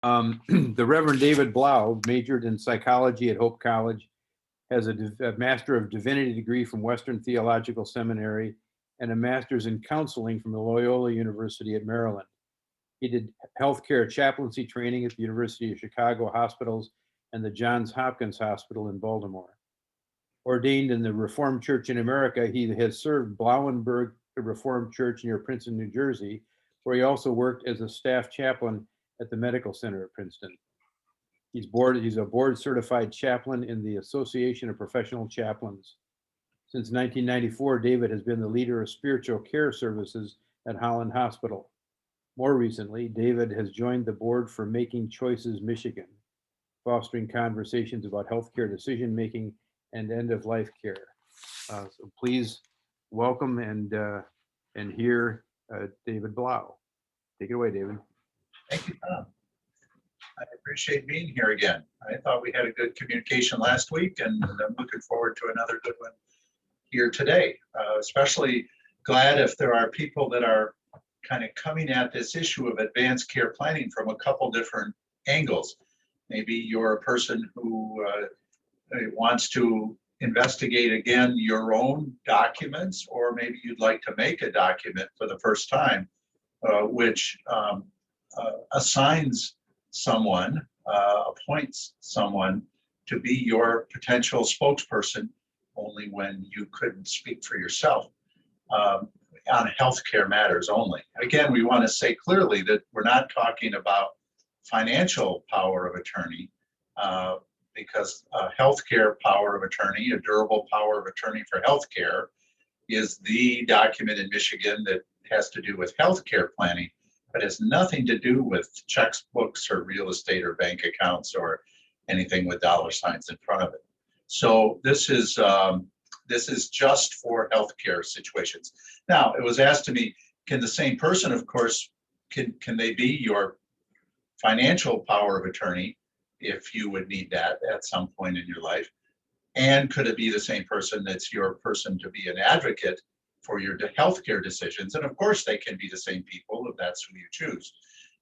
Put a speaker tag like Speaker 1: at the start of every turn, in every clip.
Speaker 1: The Reverend David Blau majored in psychology at Hope College, has a Master of Divinity degree from Western Theological Seminary, and a master's in counseling from the Loyola University at Maryland. He did healthcare chaplaincy training at the University of Chicago Hospitals and the Johns Hopkins Hospital in Baltimore. Ordained in the Reformed Church in America, he has served Blauenberg Reformed Church near Princeton, New Jersey, where he also worked as a staff chaplain at the Medical Center at Princeton. He's a board certified chaplain in the Association of Professional Chaplains. Since 1994, David has been the leader of spiritual care services at Holland Hospital. More recently, David has joined the board for Making Choices Michigan, fostering conversations about healthcare decision-making and end-of-life care. So please welcome and hear David Blau. Take it away, David.
Speaker 2: Thank you, Tom. I appreciate being here again. I thought we had a good communication last week, and I'm looking forward to another good one here today. Especially glad if there are people that are kind of coming at this issue of advanced care planning from a couple different angles. Maybe you're a person who wants to investigate again your own documents, or maybe you'd like to make a document for the first time, which assigns someone, appoints someone to be your potential spokesperson only when you couldn't speak for yourself on healthcare matters only. Again, we want to say clearly that we're not talking about financial power of attorney, because healthcare power of attorney, a durable power of attorney for healthcare, is the document in Michigan that has to do with healthcare planning, but has nothing to do with checkbooks or real estate or bank accounts or anything with dollar signs in front of it. So this is just for healthcare situations. Now, it was asked to me, can the same person, of course, can they be your financial power of attorney if you would need that at some point in your life? And could it be the same person that's your person to be an advocate for your healthcare decisions? And of course, they can be the same people if that's who you choose.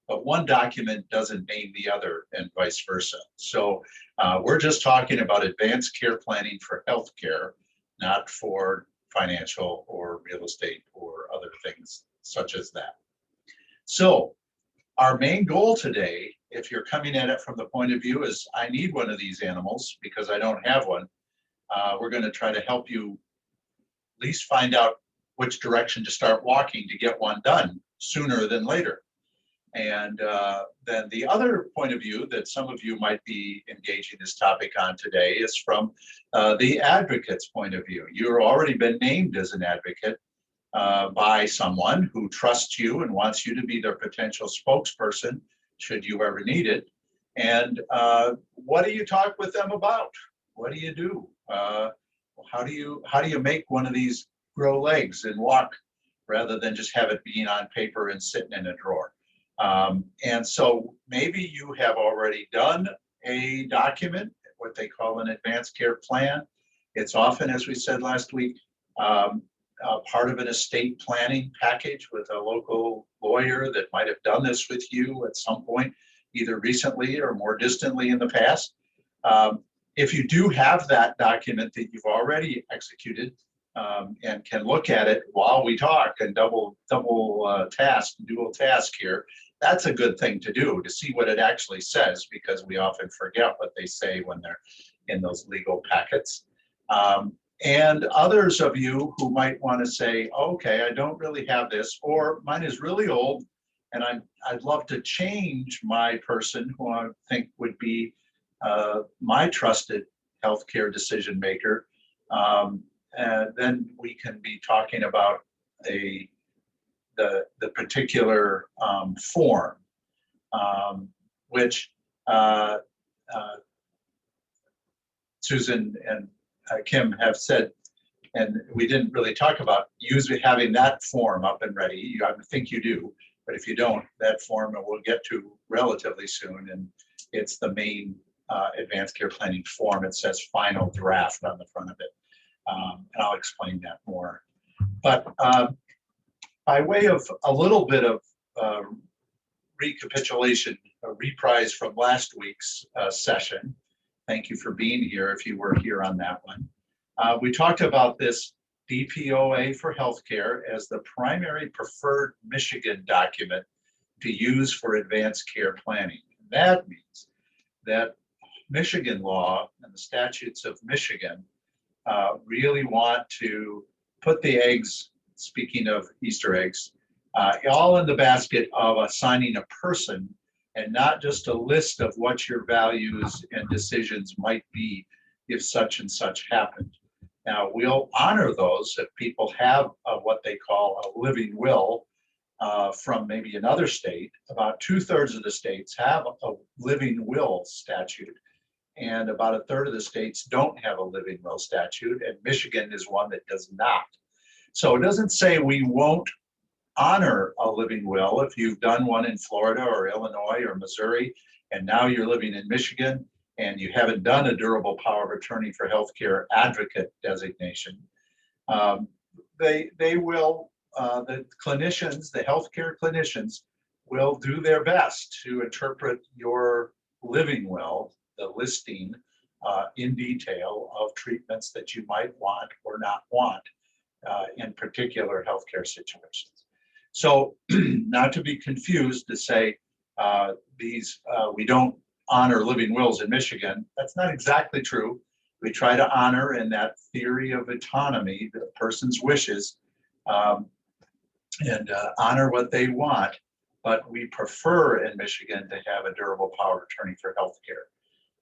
Speaker 2: But one document doesn't name the other, and vice versa. So we're just talking about advanced care planning for healthcare, not for financial or real estate or other things such as that. So our main goal today, if you're coming at it from the point of view is, I need one of these animals because I don't have one, we're going to try to help you at least find out which direction to start walking to get one done sooner than later. And then the other point of view that some of you might be engaging this topic on today is from the advocate's point of view. You've already been named as an advocate by someone who trusts you and wants you to be their potential spokesperson should you ever need it. And what do you talk with them about? What do you do? How do you make one of these grow legs and walk rather than just have it being on paper and sitting in a drawer? And so maybe you have already done a document, what they call an advanced care plan. It's often, as we said last week, part of an estate planning package with a local lawyer that might have done this with you at some point, either recently or more distantly in the past. If you do have that document that you've already executed and can look at it while we talk and dual task here, that's a good thing to do, to see what it actually says, because we often forget what they say when they're in those legal packets. And others of you who might want to say, okay, I don't really have this, or mine is really old, and I'd love to change my person who I think would be my trusted healthcare decision maker. And then we can be talking about the particular form, which Susan and Kim have said, and we didn't really talk about usually having that form up and ready. I think you do, but if you don't, that form we'll get to relatively soon, and it's the main advanced care planning form. It says final draft on the front of it, and I'll explain that more. But by way of a little bit of recapitulation, a reprise from last week's session. Thank you for being here if you were here on that one. We talked about this DPOA for healthcare as the primary preferred Michigan document to use for advanced care planning. That means that Michigan law and the statutes of Michigan really want to put the eggs, speaking of Easter eggs, all in the basket of assigning a person and not just a list of what your values and decisions might be if such and such happened. Now, we'll honor those if people have what they call a living will from maybe another state. About 2/3 of the states have a living will statute, and about 1/3 of the states don't have a living will statute, and Michigan is one that does not. So it doesn't say we won't honor a living will if you've done one in Florida or Illinois or Missouri, and now you're living in Michigan and you haven't done a durable power of attorney for healthcare advocate designation. They will, the clinicians, the healthcare clinicians will do their best to interpret your living will, the listing in detail of treatments that you might want or not want in particular healthcare situations. So not to be confused to say we don't honor living wills in Michigan. That's not exactly true. We try to honor in that theory of autonomy the person's wishes and honor what they want, but we prefer in Michigan to have a durable power of attorney for healthcare.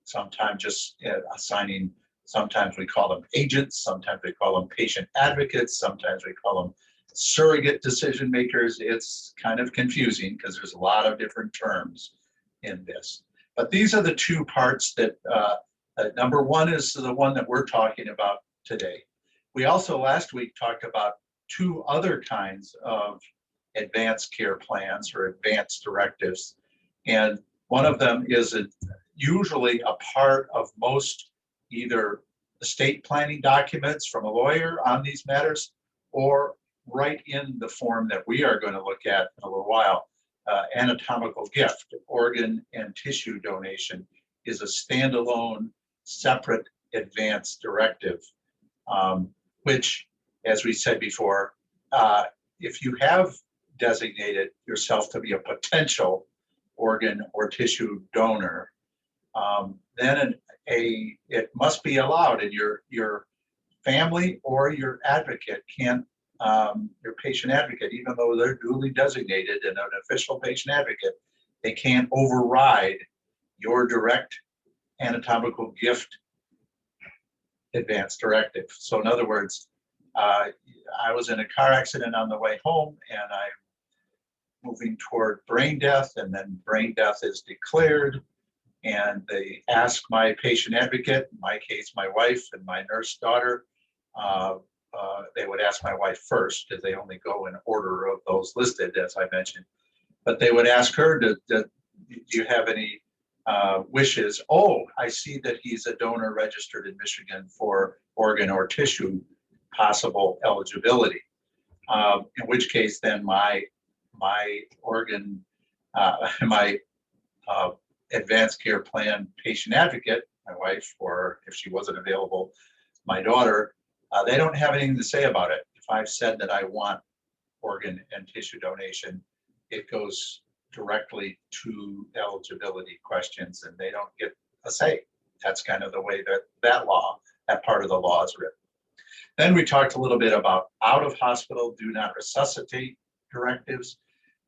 Speaker 2: Sometimes just assigning, sometimes we call them agents, sometimes we call them patient advocates, sometimes we call them surrogate decision makers. It's kind of confusing because there's a lot of different terms in this. But these are the two parts that number one is the one that we're talking about today. We also last week talked about two other kinds of advanced care plans or advanced directives. And one of them is usually a part of most either estate planning documents from a lawyer on these matters, or right in the form that we are going to look at in a little while. Anatomical gift, organ and tissue donation is a standalone, separate advanced directive, which, as we said before, if you have designated yourself to be a potential organ or tissue donor, then it must be allowed, and your family or your advocate can't, your patient advocate, even though they're duly designated and an official patient advocate, they can't override your direct anatomical gift advanced directive. So in other words, I was in a car accident on the way home and I'm moving toward brain death, and then brain death is declared, and they ask my patient advocate, in my case, my wife and my nurse daughter, they would ask my wife first because they only go in order of those listed, as I mentioned. But they would ask her, do you have any wishes? Oh, I see that he's a donor registered in Michigan for organ or tissue possible eligibility. In which case, then my organ, my advanced care plan patient advocate, my wife, or if she wasn't available, my daughter, they don't have anything to say about it. If I've said that I want organ and tissue donation, it goes directly to eligibility questions and they don't get a say. That's kind of the way that part of the law is written. Then we talked a little bit about out of hospital, do not resuscitate directives.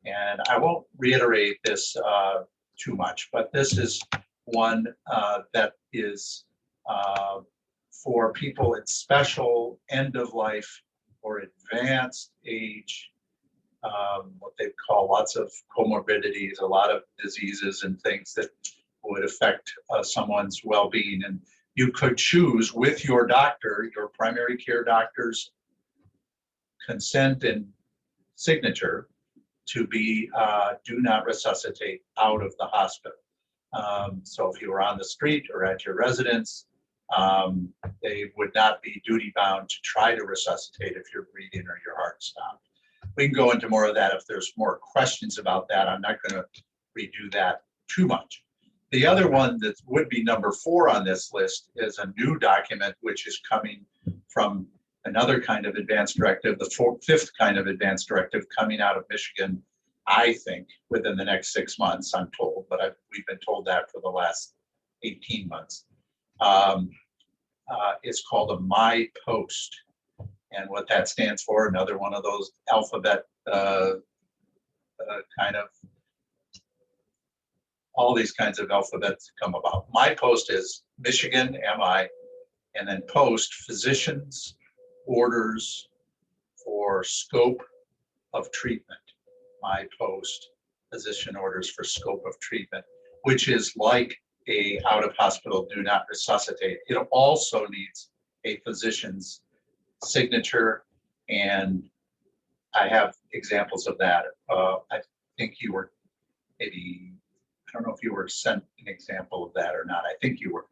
Speaker 2: And I won't reiterate this too much, but this is one that is for people in special end of life or advanced age, what they call lots of comorbidities, a lot of diseases and things that would affect someone's well-being. And you could choose with your doctor, your primary care doctor's consent and signature to be do not resuscitate out of the hospital. So if you were on the street or at your residence, they would not be duty bound to try to resuscitate if you're breathing or your heart stopped. We can go into more of that if there's more questions about that. I'm not going to redo that too much. The other one that would be number 4 on this list is a new document, which is coming from another kind of advanced directive, the 5th kind of advanced directive coming out of Michigan, I think, within the next 6 months, I'm told, but we've been told that for the last 18 months. It's called a My Post. And what that stands for, another one of those alphabet kind of, all these kinds of alphabets come about. My Post is Michigan, MI, and then post, physicians' orders for scope of treatment. My Post, physician orders for scope of treatment, which is like a out-of-hospital do not resuscitate. It also needs a physician's signature, and I have examples of that. I think you were maybe, I don't know if you were sent an example of that or not. I think you were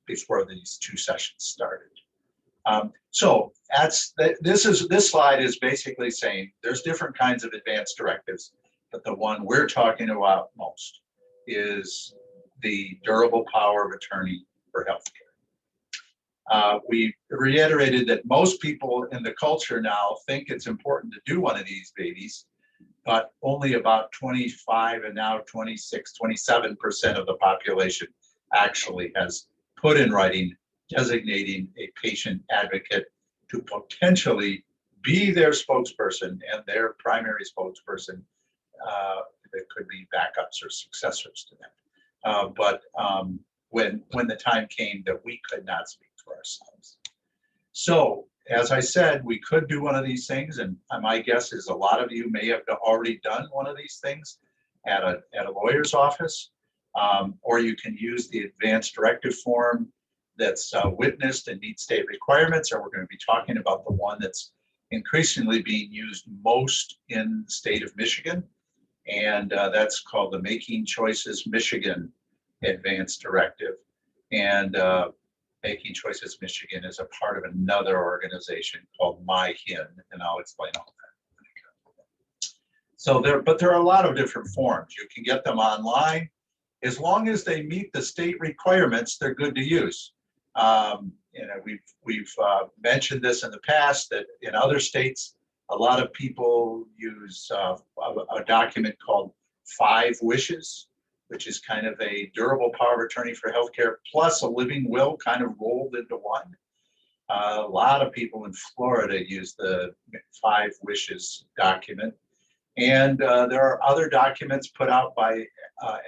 Speaker 2: before these 2 sessions started. So this slide is basically saying there's different kinds of advanced directives, but the one we're talking about most is the durable power of attorney for healthcare. We reiterated that most people in the culture now think it's important to do one of these babies, but only about 25 and now 26, 27% of the population actually has put in writing designating a patient advocate to potentially be their spokesperson and their primary spokesperson. There could be backups or successors to them. But when the time came that we could not speak for ourselves. So, as I said, we could do one of these things, and my guess is a lot of you may have already done one of these things at a lawyer's office, or you can use the advanced directive form that's witnessed and meets state requirements, or we're going to be talking about the one that's increasingly being used most in the state of Michigan, and that's called the Making Choices Michigan Advanced Directive. And Making Choices Michigan is a part of another organization called MyHIN, and I'll explain all that. So there are a lot of different forms. You can get them online. As long as they meet the state requirements, they're good to use. We've mentioned this in the past that in other states, a lot of people use a document called 5 Wishes, which is kind of a durable power of attorney for healthcare plus a living will kind of rolled into one. A lot of people in Florida use the 5 Wishes document. And there are other documents put out by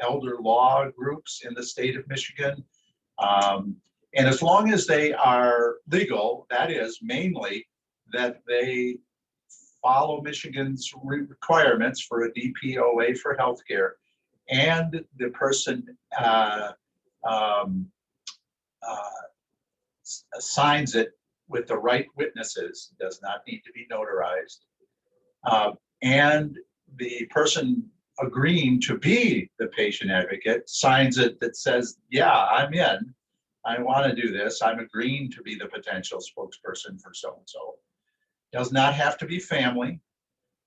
Speaker 2: elder law groups in the state of Michigan. And as long as they are legal, that is mainly that they follow Michigan's requirements for a DPOA for healthcare, and the person signs it with the right witnesses, does not need to be notarized, and the person agreeing to be the patient advocate signs it that says, yeah, I'm in, I want to do this, I'm agreeing to be the potential spokesperson for so-and-so. Does not have to be family,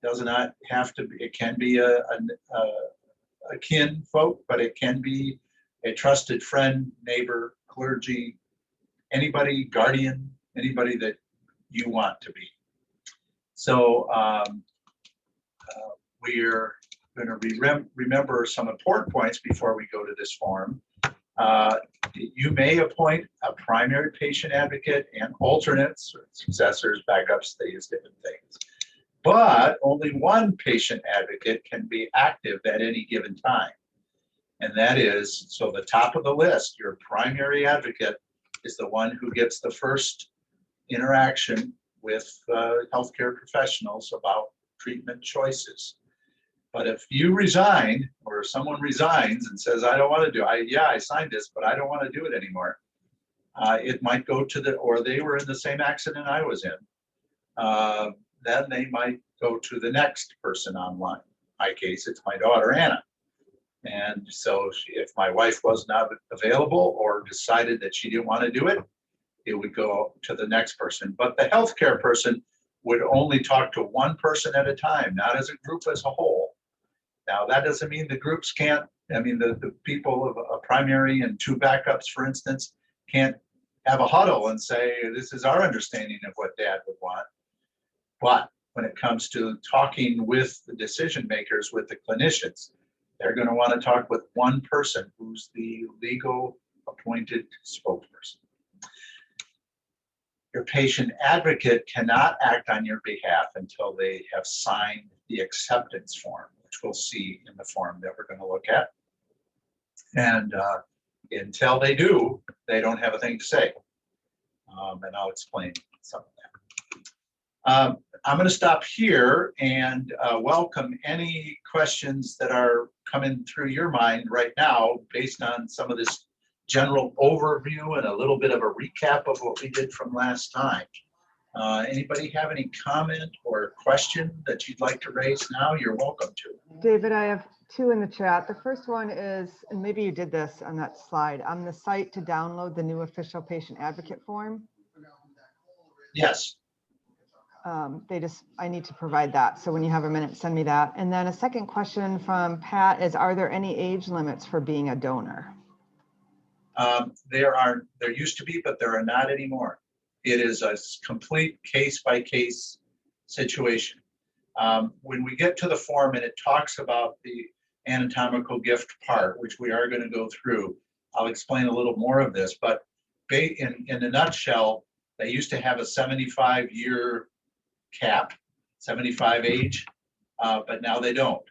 Speaker 2: does not have to be, it can be a kin folk, but it can be a trusted friend, neighbor, clergy, anybody, guardian, anybody that you want to be. So we're going to remember some important points before we go to this form. You may appoint a primary patient advocate and alternates, or successors, backups, they use different things. But only one patient advocate can be active at any given time. And that is, so the top of the list, your primary advocate is the one who gets the first interaction with healthcare professionals about treatment choices. But if you resign, or someone resigns and says, I don't want to do it, yeah, I signed this, but I don't want to do it anymore. It might go to or they were in the same accident I was in. Then they might go to the next person online. In my case, it's my daughter, Anna. And so if my wife was not available or decided that she didn't want to do it, it would go to the next person. But the healthcare person would only talk to one person at a time, not as a group as a whole. Now, that doesn't mean the groups can't, I mean, the people of a primary and 2 backups, for instance, can't have a huddle and say, this is our understanding of what dad would want. But when it comes to talking with the decision makers, with the clinicians, they're going to want to talk with one person who's the legal appointed spokesperson. Your patient advocate cannot act on your behalf until they have signed the acceptance form, which we'll see in the form that we're going to look at. And until they do, they don't have a thing to say. And I'll explain some of that. I'm going to stop here and welcome any questions that are coming through your mind right now based on some of this general overview and a little bit of a recap of what we did from last time. Anybody have any comment or question that you'd like to raise now? You're welcome to.
Speaker 3: David, I have 2 in the chat. The first one is, and maybe you did this on that slide, on the site to download the new official patient advocate form.
Speaker 2: Yes.
Speaker 3: I need to provide that. So when you have a minute, send me that. And then a second question from Pat is, are there any age limits for being a donor?
Speaker 2: There used to be, but there are not anymore. It is a complete case-by-case situation. When we get to the form and it talks about the anatomical gift part, which we are going to go through, I'll explain a little more of this. But in a nutshell, they used to have a 75-year cap, 75 age, but now they don't.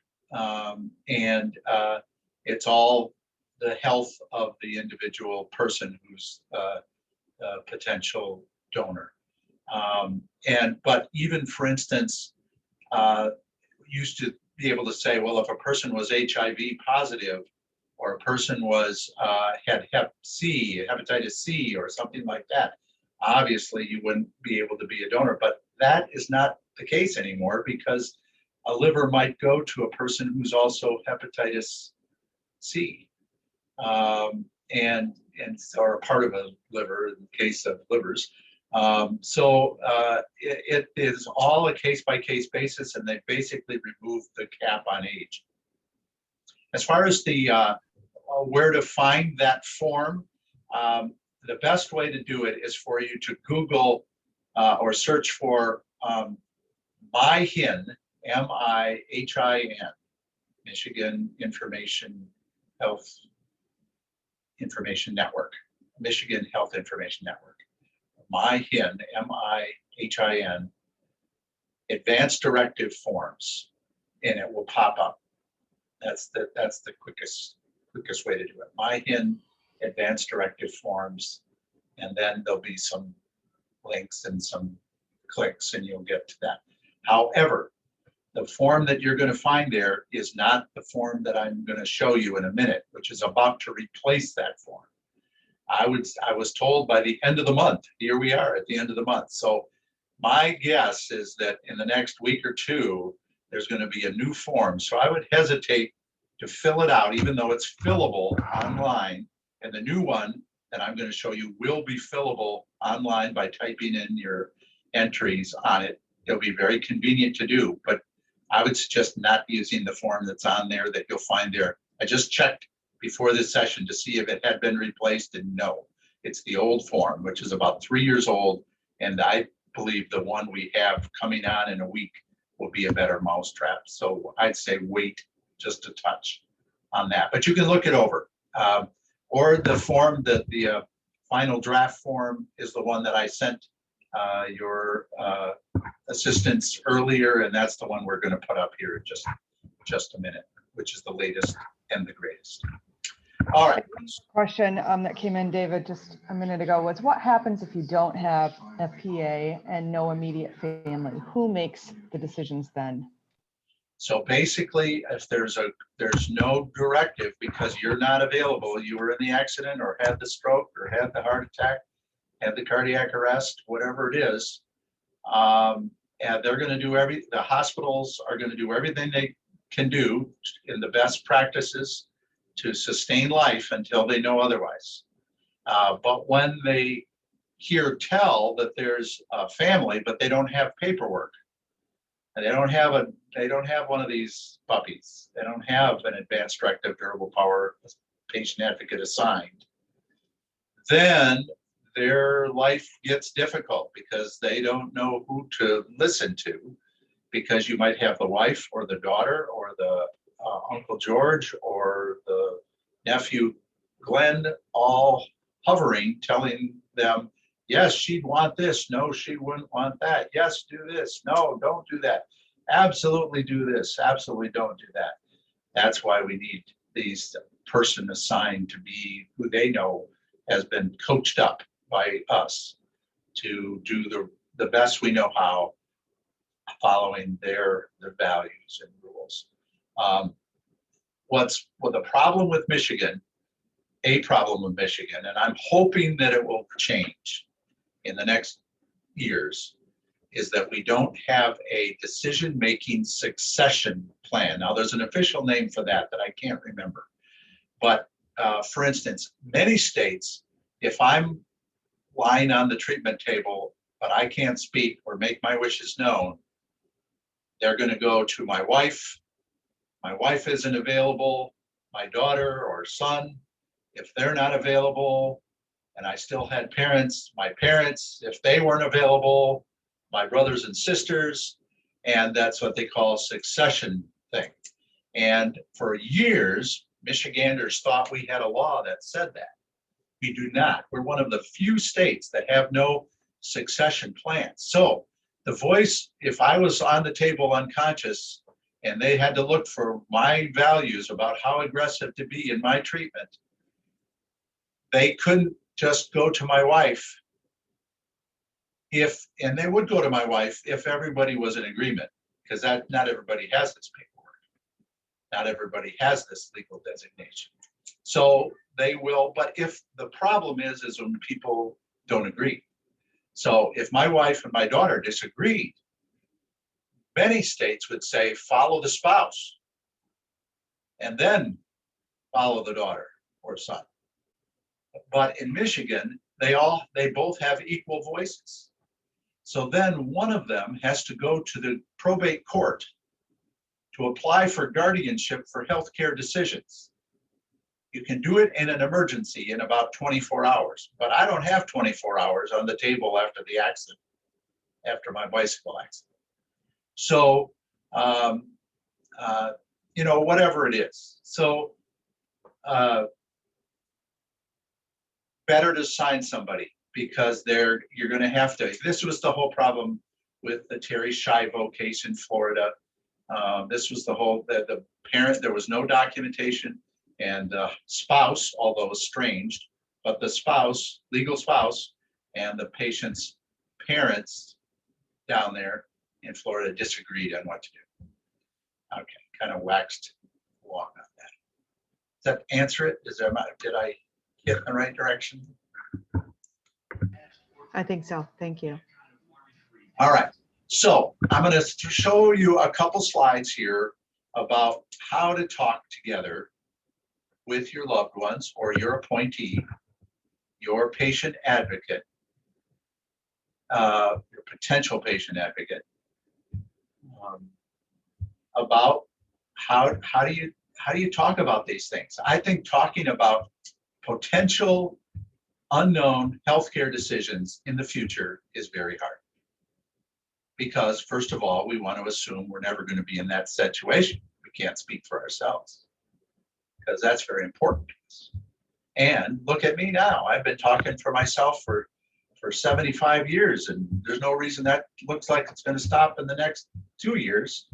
Speaker 2: It's all the health of the individual person who's a potential donor. But even, for instance, used to be able to say, well, if a person was HIV positive, or a person was had hepatitis C or something like that, obviously you wouldn't be able to be a donor. But that is not the case anymore, because a liver might go to a person who's also hepatitis C, or a part of a liver in the case of livers. It is all a case-by-case basis, and they basically removed the cap on age. As far as the where to find that form, the best way to do it is for you to Google or search for MIHIN, M-I-H-I-N, Michigan Health Information Network, Michigan Health Information Network. MIHIN, M-I-H-I-N, Advanced Directive Forms, and it will pop up. That's the quickest way to do it. MIHIN, Advanced Directive Forms, and then there'll be some links and some clicks, and you'll get to that. However, the form that you're going to find there is not the form that I'm going to show you in a minute, which is about to replace that form. I was told by the end of the month. Here we are at the end of the month. So my guess is that in the next week or two, there's going to be a new form. So I would hesitate to fill it out, even though it's fillable online. And the new one that I'm going to show you will be fillable online by typing in your entries on it. It'll be very convenient to do, but I would suggest not using the form that's on there that you'll find there. I just checked before this session to see if it had been replaced, and no, it's the old form, which is about 3 years old. And I believe the one we have coming on in a week will be a better mousetrap. So I'd say wait just a touch on that, but you can look it over. Or the form that the final draft form is the one that I sent your assistants earlier, and that's the one we're going to put up here in just a minute, which is the latest and the greatest. All right.
Speaker 3: Question that came in, David, just a minute ago was, what happens if you don't have a PA and no immediate family? Who makes the decisions then?
Speaker 2: So basically, if there's no directive because you're not available, you were in the accident or had the stroke or had the heart attack, had the cardiac arrest, whatever it is, and they're going to do the hospitals are going to do everything they can do in the best practices to sustain life until they know otherwise. But when they hear tell that there's a family, but they don't have paperwork, And they don't have one of these puppies. They don't have an advanced directive durable power patient advocate assigned. Then their life gets difficult because they don't know who to listen to, because you might have the wife or the daughter or the Uncle George or the nephew Glenn all hovering, telling them, yes, she'd want this. No, she wouldn't want that. Yes, do this. No, don't do that. Absolutely do this. Absolutely don't do that. That's why we need these person assigned to be who they know has been coached up by us to do the best we know how, following their values and rules. What's the problem with Michigan? A problem with Michigan, and I'm hoping that it will change in the next years, is that we don't have a decision-making succession plan. Now, there's an official name for that I can't remember. But for instance, many states, if I'm lying on the treatment table, but I can't speak or make my wishes known, they're going to go to my wife. My wife isn't available, my daughter or son, if they're not available, and I still had parents, my parents, if they weren't available, my brothers and sisters, and that's what they call a succession thing. And for years, Michiganders thought we had a law that said that. We do not. We're one of the few states that have no succession plans. So the voice, if I was on the table unconscious and they had to look for my values about how aggressive to be in my treatment, they couldn't just go to my wife and they would go to my wife if everybody was in agreement, because not everybody has this paperwork. Not everybody has this legal designation. So they will, but if the problem is when people don't agree. So if my wife and my daughter disagreed, many states would say, follow the spouse and then follow the daughter or son. But in Michigan, they both have equal voices. So then one of them has to go to the probate court to apply for guardianship for healthcare decisions. You can do it in an emergency in about 24 hours, but I don't have 24 hours on the table after the accident, after my bicycle accident. So, whatever it is. So, better to sign somebody, because you're going to have to. This was the whole problem with the Terry Schiavo case in Florida. This was the parent, there was no documentation, and the spouse, although estranged, but the spouse, legal spouse, and the patient's parents down there in Florida disagreed on what to do. Okay, kind of waxed along on that. Does that answer it? Did I get in the right direction?
Speaker 3: I think so. Thank you.
Speaker 2: All right. So I'm going to show you a couple slides here about how to talk together with your loved ones or your appointee, your patient advocate, your potential patient advocate, about how do you talk about these things. I think talking about potential unknown healthcare decisions in the future is very hard. Because first of all, we want to assume we're never going to be in that situation. We can't speak for ourselves, because that's very important to us. And look at me now. I've been talking for myself for 75 years, and there's no reason that looks like it's going to stop in the next 2 years.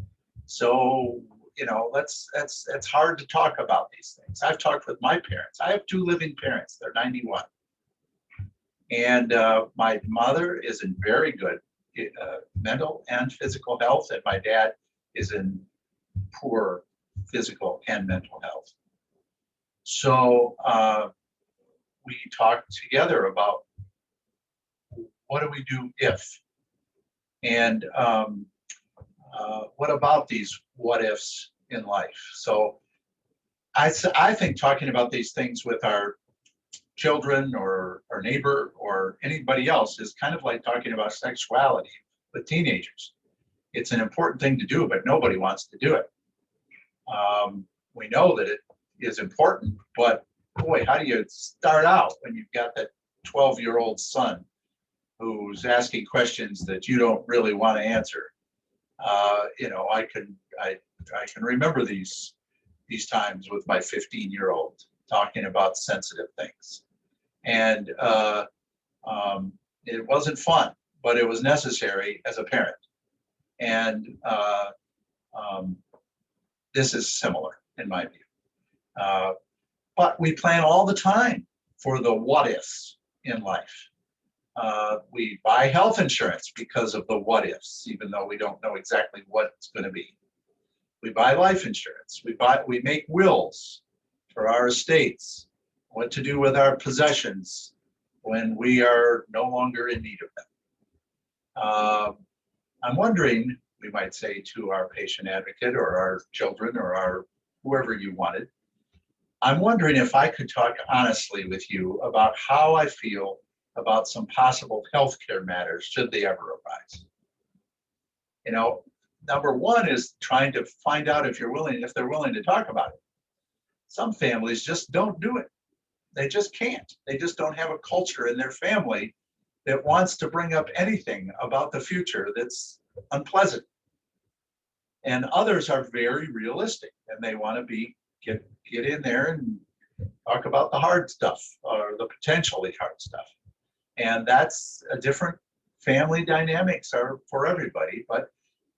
Speaker 2: So, it's hard to talk about these things. I've talked with my parents. I have 2 living parents. They're 91. And my mother is in very good mental and physical health, and my dad is in poor physical and mental health. So we talked together about what do we do if, and what about these what ifs in life. So I think talking about these things with our children or our neighbor or anybody else is kind of like talking about sexuality with teenagers. It's an important thing to do, but nobody wants to do it. We know that it is important, but boy, how do you start out when you've got that 12-year-old son who's asking questions that you don't really want to answer? I can remember these times with my 15-year-old talking about sensitive things, and it wasn't fun, but it was necessary as a parent. And this is similar in my view. But we plan all the time for the what ifs in life. We buy health insurance because of the what ifs, even though we don't know exactly what it's going to be. We buy life insurance. We make wills for our estates, what to do with our possessions when we are no longer in need of them. I'm wondering, we might say to our patient advocate or our children or our whoever you wanted, I'm wondering if I could talk honestly with you about how I feel about some possible healthcare matters should they ever arise. Number one is trying to find out if they're willing to talk about it. Some families just don't do it. They just can't. They just don't have a culture in their family that wants to bring up anything about the future that's unpleasant. And others are very realistic and they want to get in there and talk about the hard stuff or the potentially hard stuff. And that's a different family dynamics are for everybody, but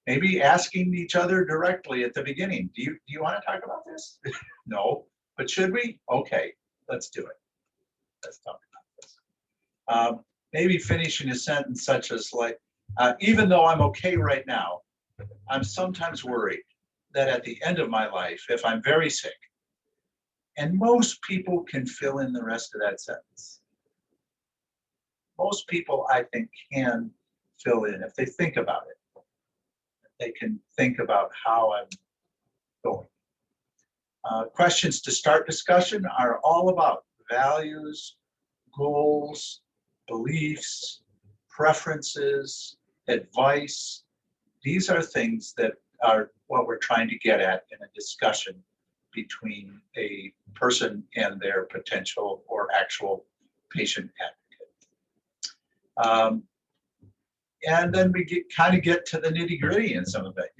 Speaker 2: maybe asking each other directly at the beginning, do you want to talk about this? No, but should we? Okay, let's do it. Let's talk about this. Maybe finishing a sentence such as like, even though I'm okay right now, I'm sometimes worried that at the end of my life, if I'm very sick, and most people can fill in the rest of that sentence. Most people, I think, can fill in if they think about it. They can think about how I'm going. Questions to start discussion are all about values, goals, beliefs, preferences, advice. These are things that are what we're trying to get at in a discussion between a person and their potential or actual patient advocate. And then we get to the nitty-gritty in some of it,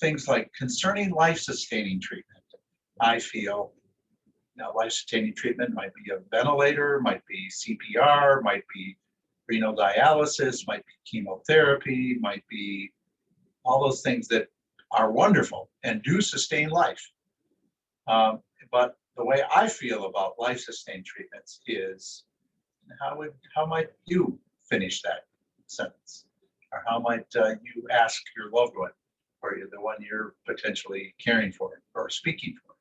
Speaker 2: things like concerning life-sustaining treatment. I feel life-sustaining treatment might be a ventilator, might be CPR, might be renal dialysis, might be chemotherapy, might be all those things that are wonderful and do sustain life. But the way I feel about life-sustaining treatments is how might you finish that sentence? Or how might you ask your loved one, or the one you're potentially caring for or speaking for,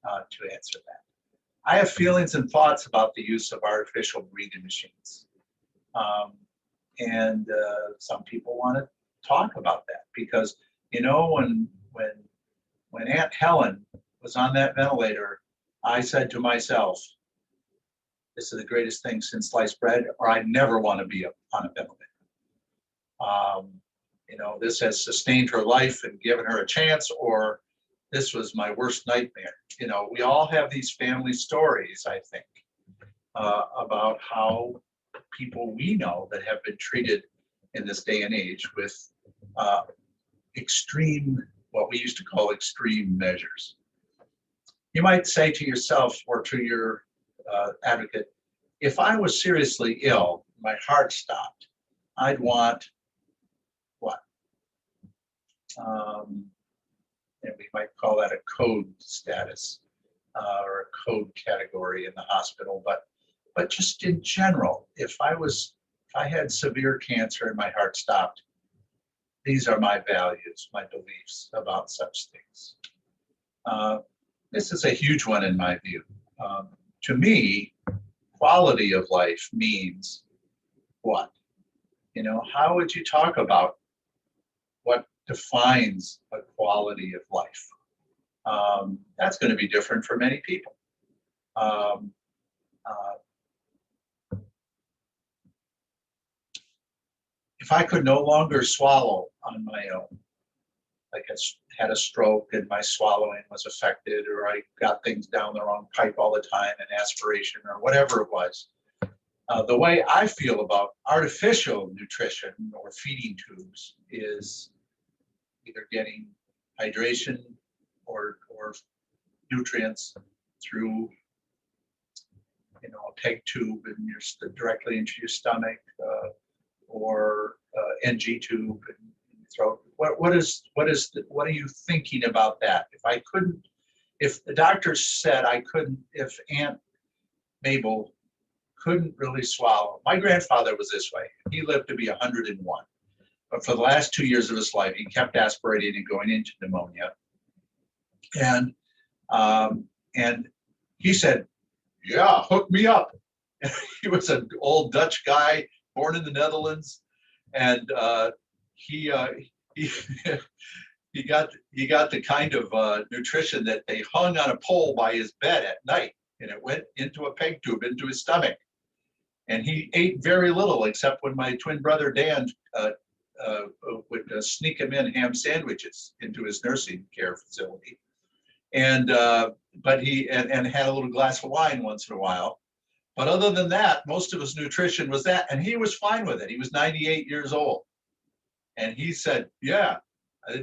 Speaker 2: to answer that? I have feelings and thoughts about the use of artificial breathing machines. And some people want to talk about that because, when Aunt Helen was on that ventilator, I said to myself, this is the greatest thing since sliced bread, or I never want to be on a ventilator. This has sustained her life and given her a chance, or this was my worst nightmare. We all have these family stories, I think, about how people we know that have been treated in this day and age with what we used to call extreme measures. You might say to yourself or to your advocate, if I was seriously ill, my heart stopped, I'd want what? And we might call that a code status or a code category in the hospital. But just in general, if I had severe cancer and my heart stopped, these are my values, my beliefs about such things. This is a huge one in my view. To me, quality of life means what? How would you talk about what defines a quality of life? That's going to be different for many people. if I could no longer swallow on my own, like I had a stroke and my swallowing was affected, or I got things down the wrong pipe all the time and aspiration or whatever it was. The way I feel about artificial nutrition or feeding tubes is either getting hydration or nutrients through, you know, a peg tube and directly into your stomach, or NG tube in your throat. What are you thinking about that? If the doctor said I couldn't, if Aunt Mabel couldn't really swallow. My grandfather was this way. He lived to be 101. But for the last 2 years of his life, he kept aspirating and going into pneumonia. And he said, yeah, hook me up. He was an old Dutch guy born in the Netherlands. And he got the kind of nutrition that they hung on a pole by his bed at night, and it went into a peg tube into his stomach. And he ate very little, except when my twin brother Dan would sneak him in ham sandwiches into his nursing care facility. And but he and had a little glass of wine once in a while. But other than that, most of his nutrition was that, and he was fine with it. He was 98 years old, and he said, "Yeah,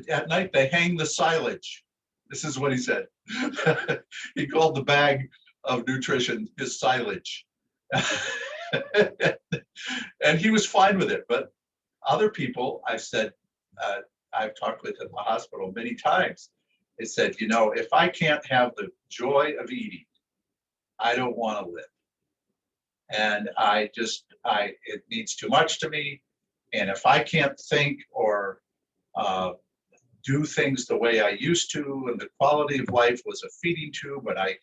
Speaker 2: at night they hang the silage." This is what he said. He called the bag of nutrition his silage. And he was fine with it. But other people, I've said, I've talked with at the hospital many times. They said, you know, if I can't have the joy of eating, I don't want to live. And it means too much to me. And if I can't think or do things the way I used to, and the quality of life was a feeding tube, but I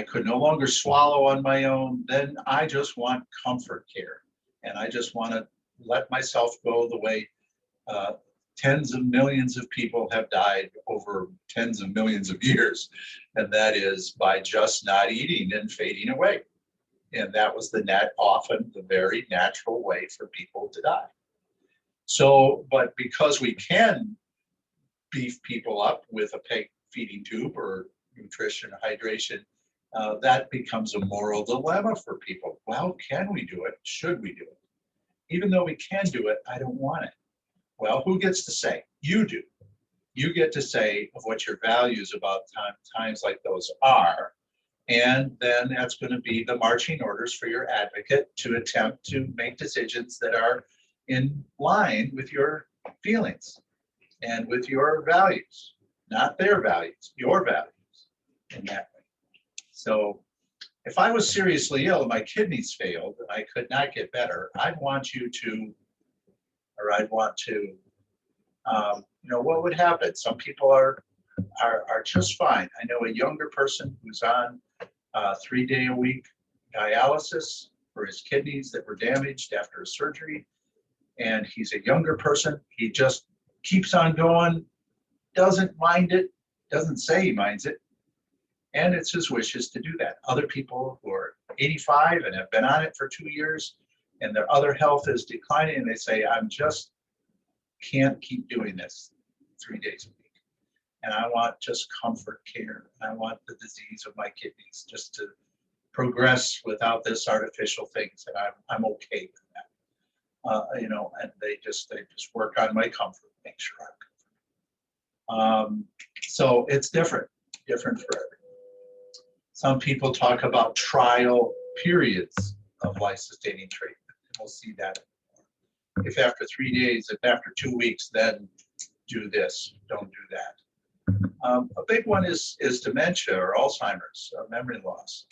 Speaker 2: could no longer swallow on my own, then I just want comfort care. And I just want to let myself go the way tens of millions of people have died over tens of millions of years. And that is by just not eating and fading away. And that was often the very natural way for people to die. So, but because we can beef people up with a peg feeding tube or nutrition, hydration, that becomes a moral dilemma for people. Well, can we do it? Should we do it? Even though we can do it, I don't want it. Well, who gets to say? You do. You get to say of what your values about times like those are. And then that's going to be the marching orders for your advocate to attempt to make decisions that are in line with your feelings and with your values, not their values, your values in that way. So if I was seriously ill and my kidneys failed and I could not get better, I'd want to, what would happen? Some people are just fine. I know a younger person who's on 3-day-a-week dialysis for his kidneys that were damaged after a surgery. And he's a younger person. He just keeps on going, doesn't mind it, doesn't say he minds it. And it's his wishes to do that. Other people who are 85 and have been on it for 2 years and their other health is declining, and they say, can't keep doing this 3 days a week. And I want just comfort care. I want the disease of my kidneys just to progress without this artificial things, and I'm okay with that. And they just work on my comfort, make sure I'm comfortable. So it's different for everyone. Some people talk about trial periods of life-sustaining treatment. We'll see that. If after 3 days, if after 2 weeks, then do this, don't do that. A big one is dementia or Alzheimer's, memory loss.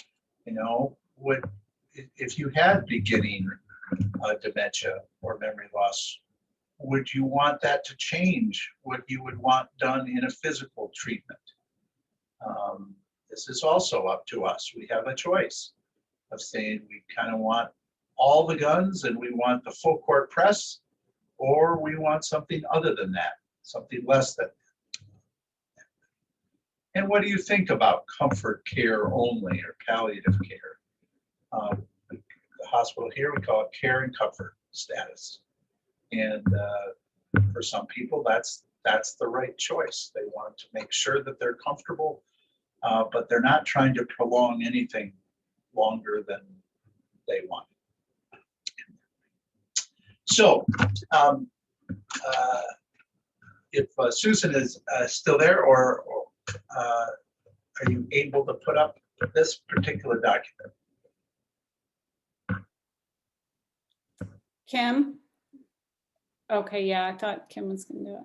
Speaker 2: If you had beginning dementia or memory loss, would you want that to change what you would want done in a physical treatment? This is also up to us. We have a choice of saying we kind of want all the guns and we want the full court press, or we want something other than that, something less than that. And what do you think about comfort care only or palliative care? The hospital here, we call it care and comfort status. And for some people, that's the right choice. They want to make sure that they're comfortable, but they're not trying to prolong anything longer than they want. So if Susan is still there, or are you able to put up this particular document?
Speaker 4: Kim? Okay, yeah, I thought Kim was gonna do it.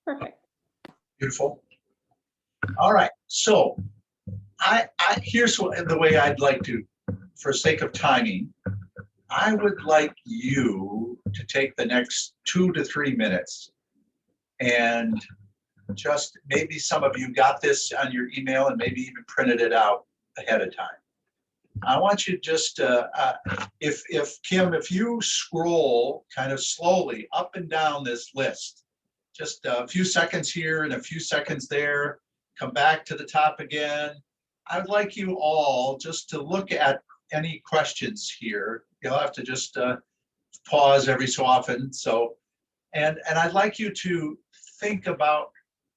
Speaker 4: Perfect.
Speaker 2: Beautiful. All right, so here's the way I'd like to, for sake of timing, I would like you to take the next 2 to 3 minutes and just, maybe some of you got this on your email and maybe even printed it out ahead of time. I want you just, if Kim, if you scroll kind of slowly up and down this list, just a few seconds here and a few seconds there, come back to the top again. I'd like you all just to look at any questions here. You'll have to just pause every so often. So, and I'd like you to think about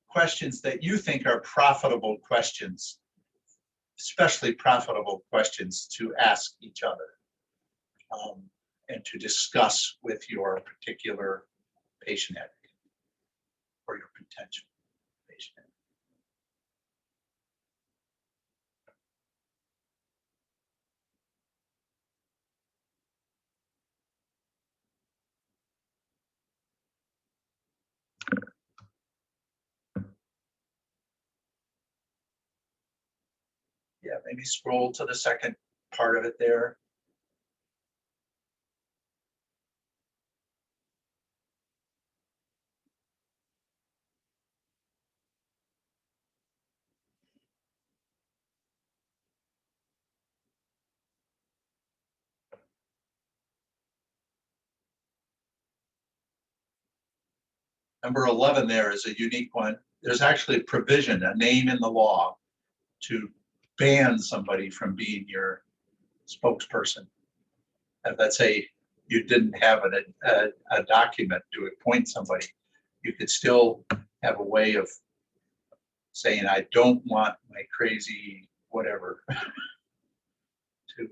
Speaker 2: questions that you think are profitable questions, especially profitable questions to ask each other and to discuss with your particular patient advocate or your potential patient advocate. Yeah, maybe scroll to the second part of it there. Number 11 there is a unique one. There's actually a provision, a name in the law to ban somebody from being your spokesperson. And let's say you didn't have a document to appoint somebody, you could still have a way of saying, I don't want my crazy whatever to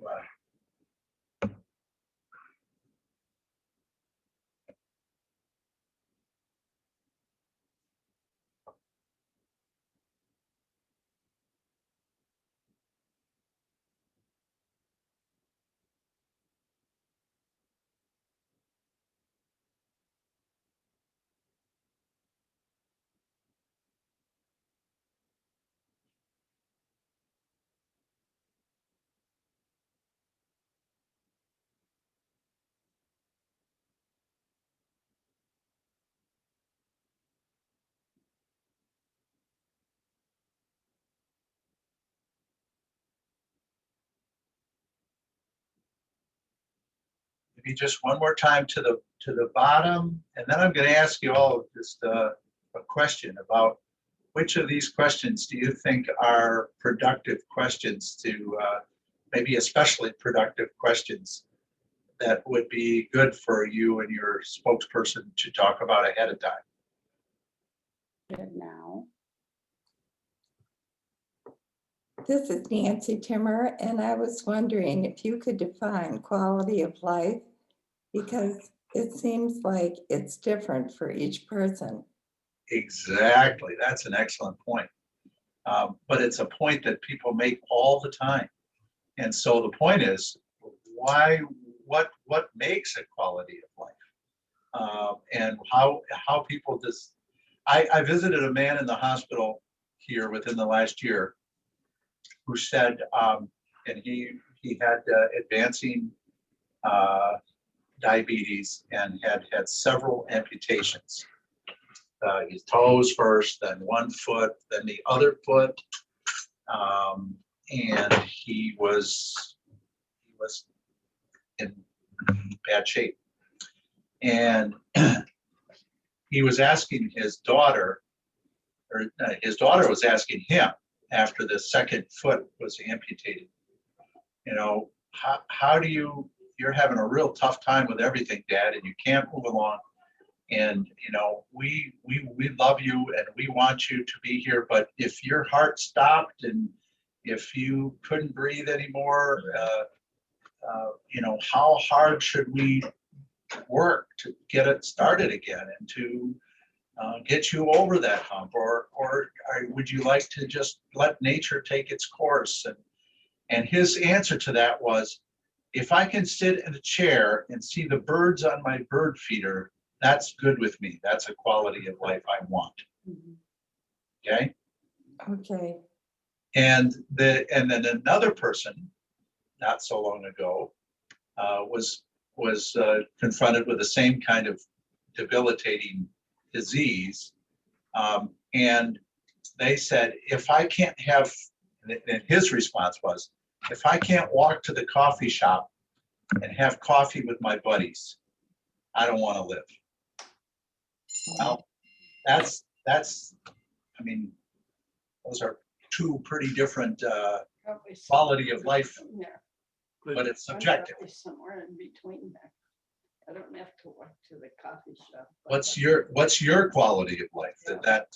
Speaker 2: maybe just one more time to the bottom, and then I'm going to ask you all just a question about which of these questions do you think are productive questions to, maybe especially productive questions that would be good for you and your spokesperson to talk about ahead of time?
Speaker 4: Good now.
Speaker 5: This is Nancy Timmer, and I was wondering if you could define quality of life, because it seems like it's different for each person.
Speaker 2: Exactly, that's an excellent point. But it's a point that people make all the time. And so the point is, what makes a quality of life? And how people just, I visited a man in the hospital here within the last year who said, and he had advancing diabetes and had several amputations. His toes first, then one foot, then the other foot, and he was in bad shape. And he was asking his daughter, or his daughter was asking him after the second foot was amputated, you know, how do you're having a real tough time with everything, Dad, and you can't move along. And, we love you and we want you to be here, but if your heart stopped and if you couldn't breathe anymore, how hard should we work to get it started again and to get you over that hump? Or would you like to just let nature take its course? And his answer to that was, if I can sit in a chair and see the birds on my bird feeder, that's good with me. That's a quality of life I want. Okay.
Speaker 5: Okay.
Speaker 2: And then another person, not so long ago, was confronted with the same kind of debilitating disease, and they said, if I can't have, and his response was, if I can't walk to the coffee shop and have coffee with my buddies, I don't want to live. Well, that's, I mean, those are two pretty different quality of life, but it's subjective.
Speaker 6: Somewhere in between there. I don't have to walk to the coffee shop.
Speaker 2: What's your quality of life?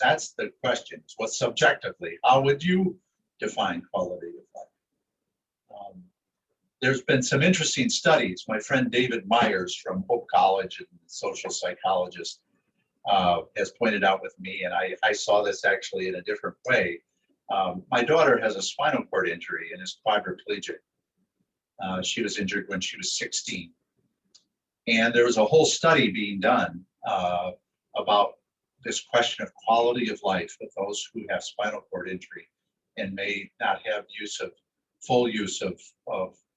Speaker 2: That's the question. What's subjectively? How would you define quality of life? There's been some interesting studies. My friend David Myers from Hope College, and social psychologist, has pointed out with me, and I saw this actually in a different way. My daughter has a spinal cord injury and is quadriplegic. She was injured when she was 16. And there was a whole study being done about this question of quality of life with those who have spinal cord injury and may not have full use of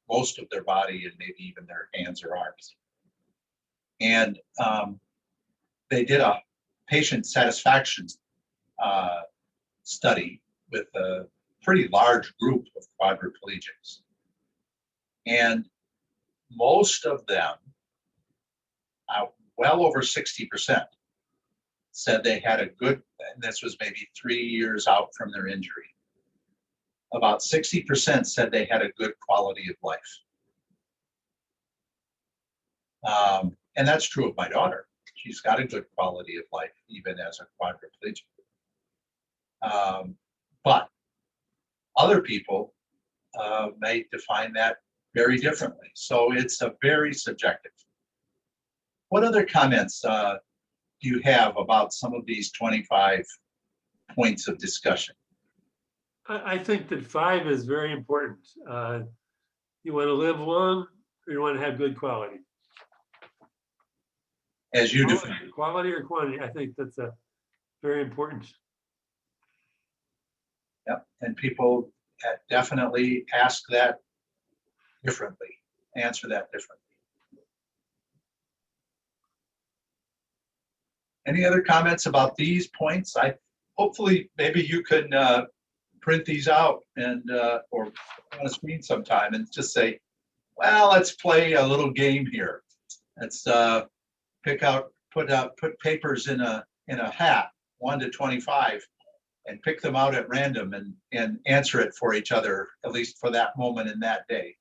Speaker 2: most of their body and maybe even their hands or arms. And they did a patient satisfaction study with a pretty large group of quadriplegics. And most of them, well over 60%, said they had a good, and this was maybe 3 years out from their injury. About 60% said they had a good quality of life. And that's true of my daughter. She's got a good quality of life, even as a quadriplegic. But other people may define that very differently. So it's a very subjective. What other comments do you have about some of these 25 points of discussion?
Speaker 7: I think that 5 is very important. You want to live long, or you want to have good quality?
Speaker 2: As you define.
Speaker 7: Quality or quantity, I think that's a very important.
Speaker 2: Yep, and people definitely ask that differently, answer that differently. Any other comments about these points? Hopefully maybe you can print these out and or on a screen sometime and just say, well, let's play a little game here. Let's put papers in a hat, 1 to 25, and pick them out at random and answer it for each other, at least for that moment in that day.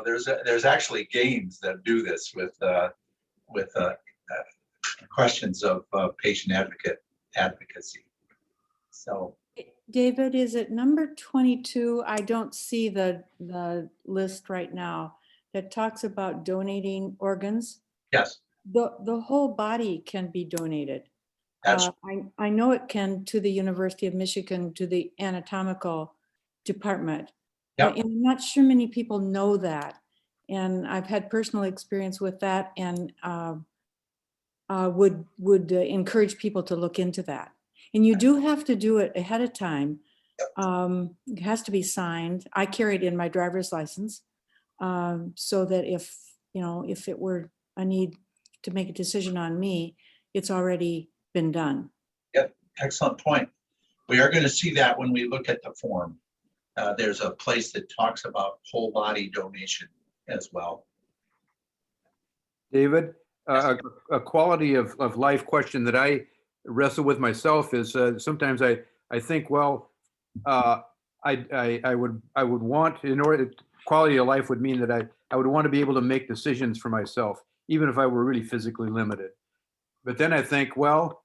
Speaker 2: There's actually games that do this with questions of patient advocacy. So,
Speaker 8: David, is it number 22? I don't see the list right now that talks about donating organs.
Speaker 2: yes,
Speaker 8: The whole body can be donated.
Speaker 2: that's
Speaker 8: I know it can to the University of Michigan, to the anatomical department.
Speaker 2: Yep.
Speaker 8: And I'm not sure many people know that. And I've had personal experience with that, and would encourage people to look into that. And you do have to do it ahead of time. It has to be signed. I carry it in my driver's license, so that if it were a need to make a decision on me, it's already been done.
Speaker 2: Yep, excellent point. We are going to see that when we look at the form. There's a place that talks about whole body donation as well.
Speaker 1: David, a quality of life question that I wrestle with myself is sometimes I think, well, I would want, in order, quality of life would mean that I would want to be able to make decisions for myself. even if I were really physically limited. But then I think, well,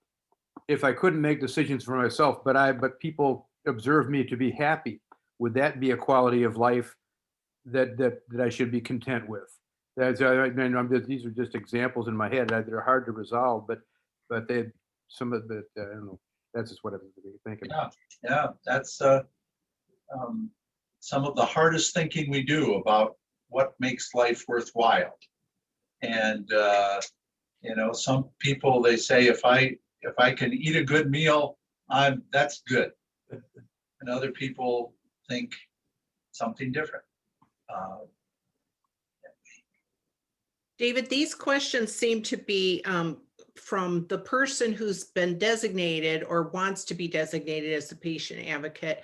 Speaker 1: if I couldn't make decisions for myself, but people observe me to be happy, would that be a quality of life that I should be content with? These are just examples in my head. They're hard to resolve, but some of it, I don't know. That's just what I'm thinking.
Speaker 2: Yeah, that's some of the hardest thinking we do about what makes life worthwhile. And some people, they say, if I can eat a good meal, that's good. And other people think something different.
Speaker 9: David, these questions seem to be from the person who's been designated or wants to be designated as the patient advocate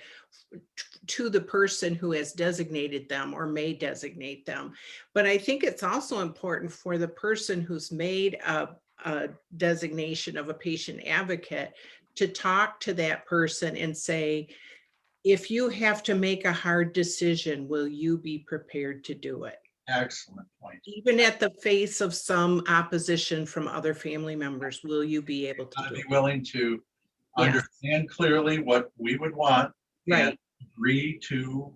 Speaker 9: to the person who has designated them or may designate them. But I think it's also important for the person who's made a designation of a patient advocate to talk to that person and say, if you have to make a hard decision, will you be prepared to do it?
Speaker 2: Excellent point.
Speaker 9: Even at the face of some opposition from other family members, will you be able to
Speaker 2: Gotta
Speaker 9: do
Speaker 2: be
Speaker 9: it?
Speaker 2: willing to
Speaker 9: Yeah.
Speaker 2: understand clearly what we would want and
Speaker 9: Right.
Speaker 2: agree to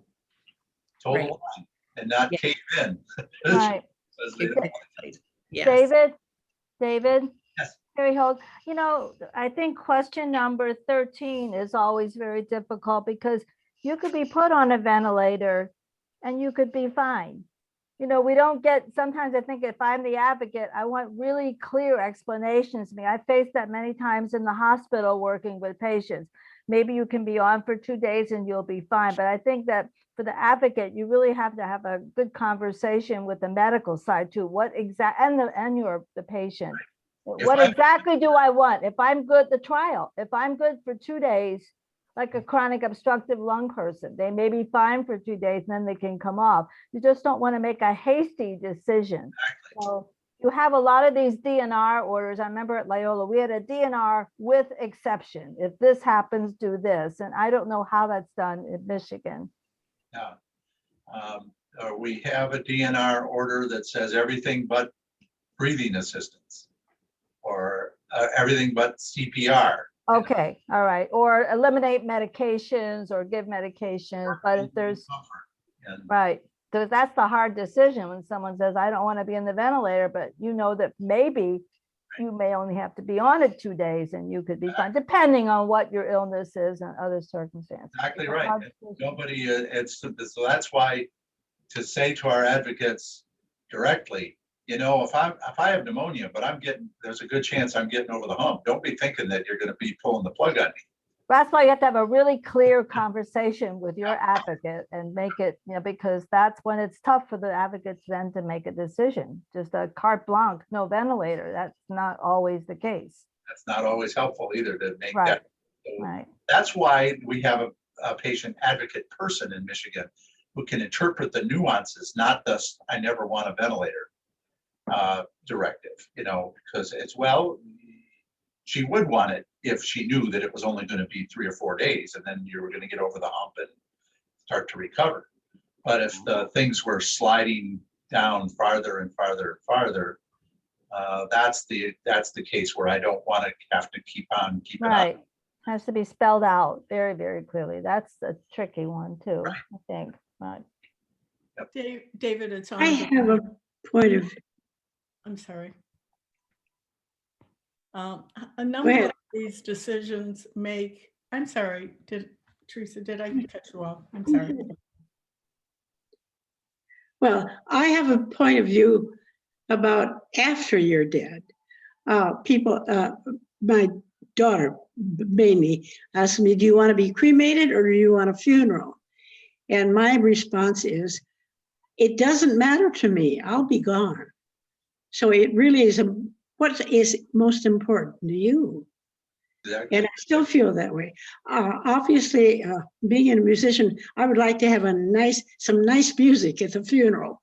Speaker 2: toe the
Speaker 9: Right.
Speaker 2: line and not
Speaker 9: Yeah.
Speaker 2: cave in.
Speaker 10: Right.
Speaker 2: Because they don't-
Speaker 9: Yes.
Speaker 10: David,
Speaker 2: Yes.
Speaker 10: Harry Holt, I think question number 13 is always very difficult because you could be put on a ventilator and you could be fine. We don't get, sometimes I think if I'm the advocate, I want really clear explanations to me. I faced that many times in the hospital working with patients. Maybe you can be on for 2 days and you'll be fine. But I think that for the advocate, you really have to have a good conversation with the medical side too. What exact, and the patient. What exactly do I want? If I'm good, the trial, if I'm good for 2 days, like a chronic obstructive lung person, they may be fine for 2 days and then they can come off. You just don't want to make a hasty decision. So you have a lot of these DNR orders. I remember at Loyola, we had a DNR with exception. If this happens, do this. And I don't know how that's done in Michigan.
Speaker 2: Yeah. We have a DNR order that says everything but breathing assistance or everything but CPR.
Speaker 10: Okay, all right. Or eliminate medications or give medications, but if there's,
Speaker 2: And
Speaker 10: right, that's the hard decision when someone says, I don't want to be in the ventilator, but that maybe you may only have to be on it 2 days and you could be fine, depending on what your illness is and other circumstances.
Speaker 2: exactly
Speaker 10: It's a
Speaker 2: right.
Speaker 10: hard
Speaker 2: And
Speaker 10: decision.
Speaker 2: nobody, so that's why to say to our advocates directly, if I have pneumonia, but there's a good chance I'm getting over the hump. Don't be thinking that you're going to be pulling the plug on me.
Speaker 10: That's why you have to have a really clear conversation with your advocate and make it, because that's when it's tough for the advocates then to make a decision. Just a carte blanche, no ventilator. That's not always the case.
Speaker 2: That's not always helpful either to make
Speaker 10: Right.
Speaker 2: that. So
Speaker 10: Right.
Speaker 2: that's why we have a patient advocate person in Michigan who can interpret the nuances, not the I never want a ventilator directive, because she would want it if she knew that it was only going to be 3 or 4 days and then you were going to get over the hump and start to recover. But if the things were sliding down farther and farther and farther, that's the case where I don't want to have to keep on keeping
Speaker 10: Right.
Speaker 2: up.
Speaker 10: Has to be spelled out very, very clearly. That's a tricky one too,
Speaker 2: Right.
Speaker 10: I think. Right.
Speaker 8: David, it's on.
Speaker 11: I have a point of,
Speaker 8: I'm sorry. A number of these decisions I'm sorry, Teresa, did I cut you off? I'm sorry.
Speaker 11: well, I have a point of view about after you're dead. My daughter mainly asked me, do you want to be cremated or do you want a funeral? And my response is, it doesn't matter to me. I'll be gone. So it really is what is most important to you.
Speaker 2: Exactly.
Speaker 11: And I still feel that way. Obviously, being a musician, I would like to have some nice music at the funeral.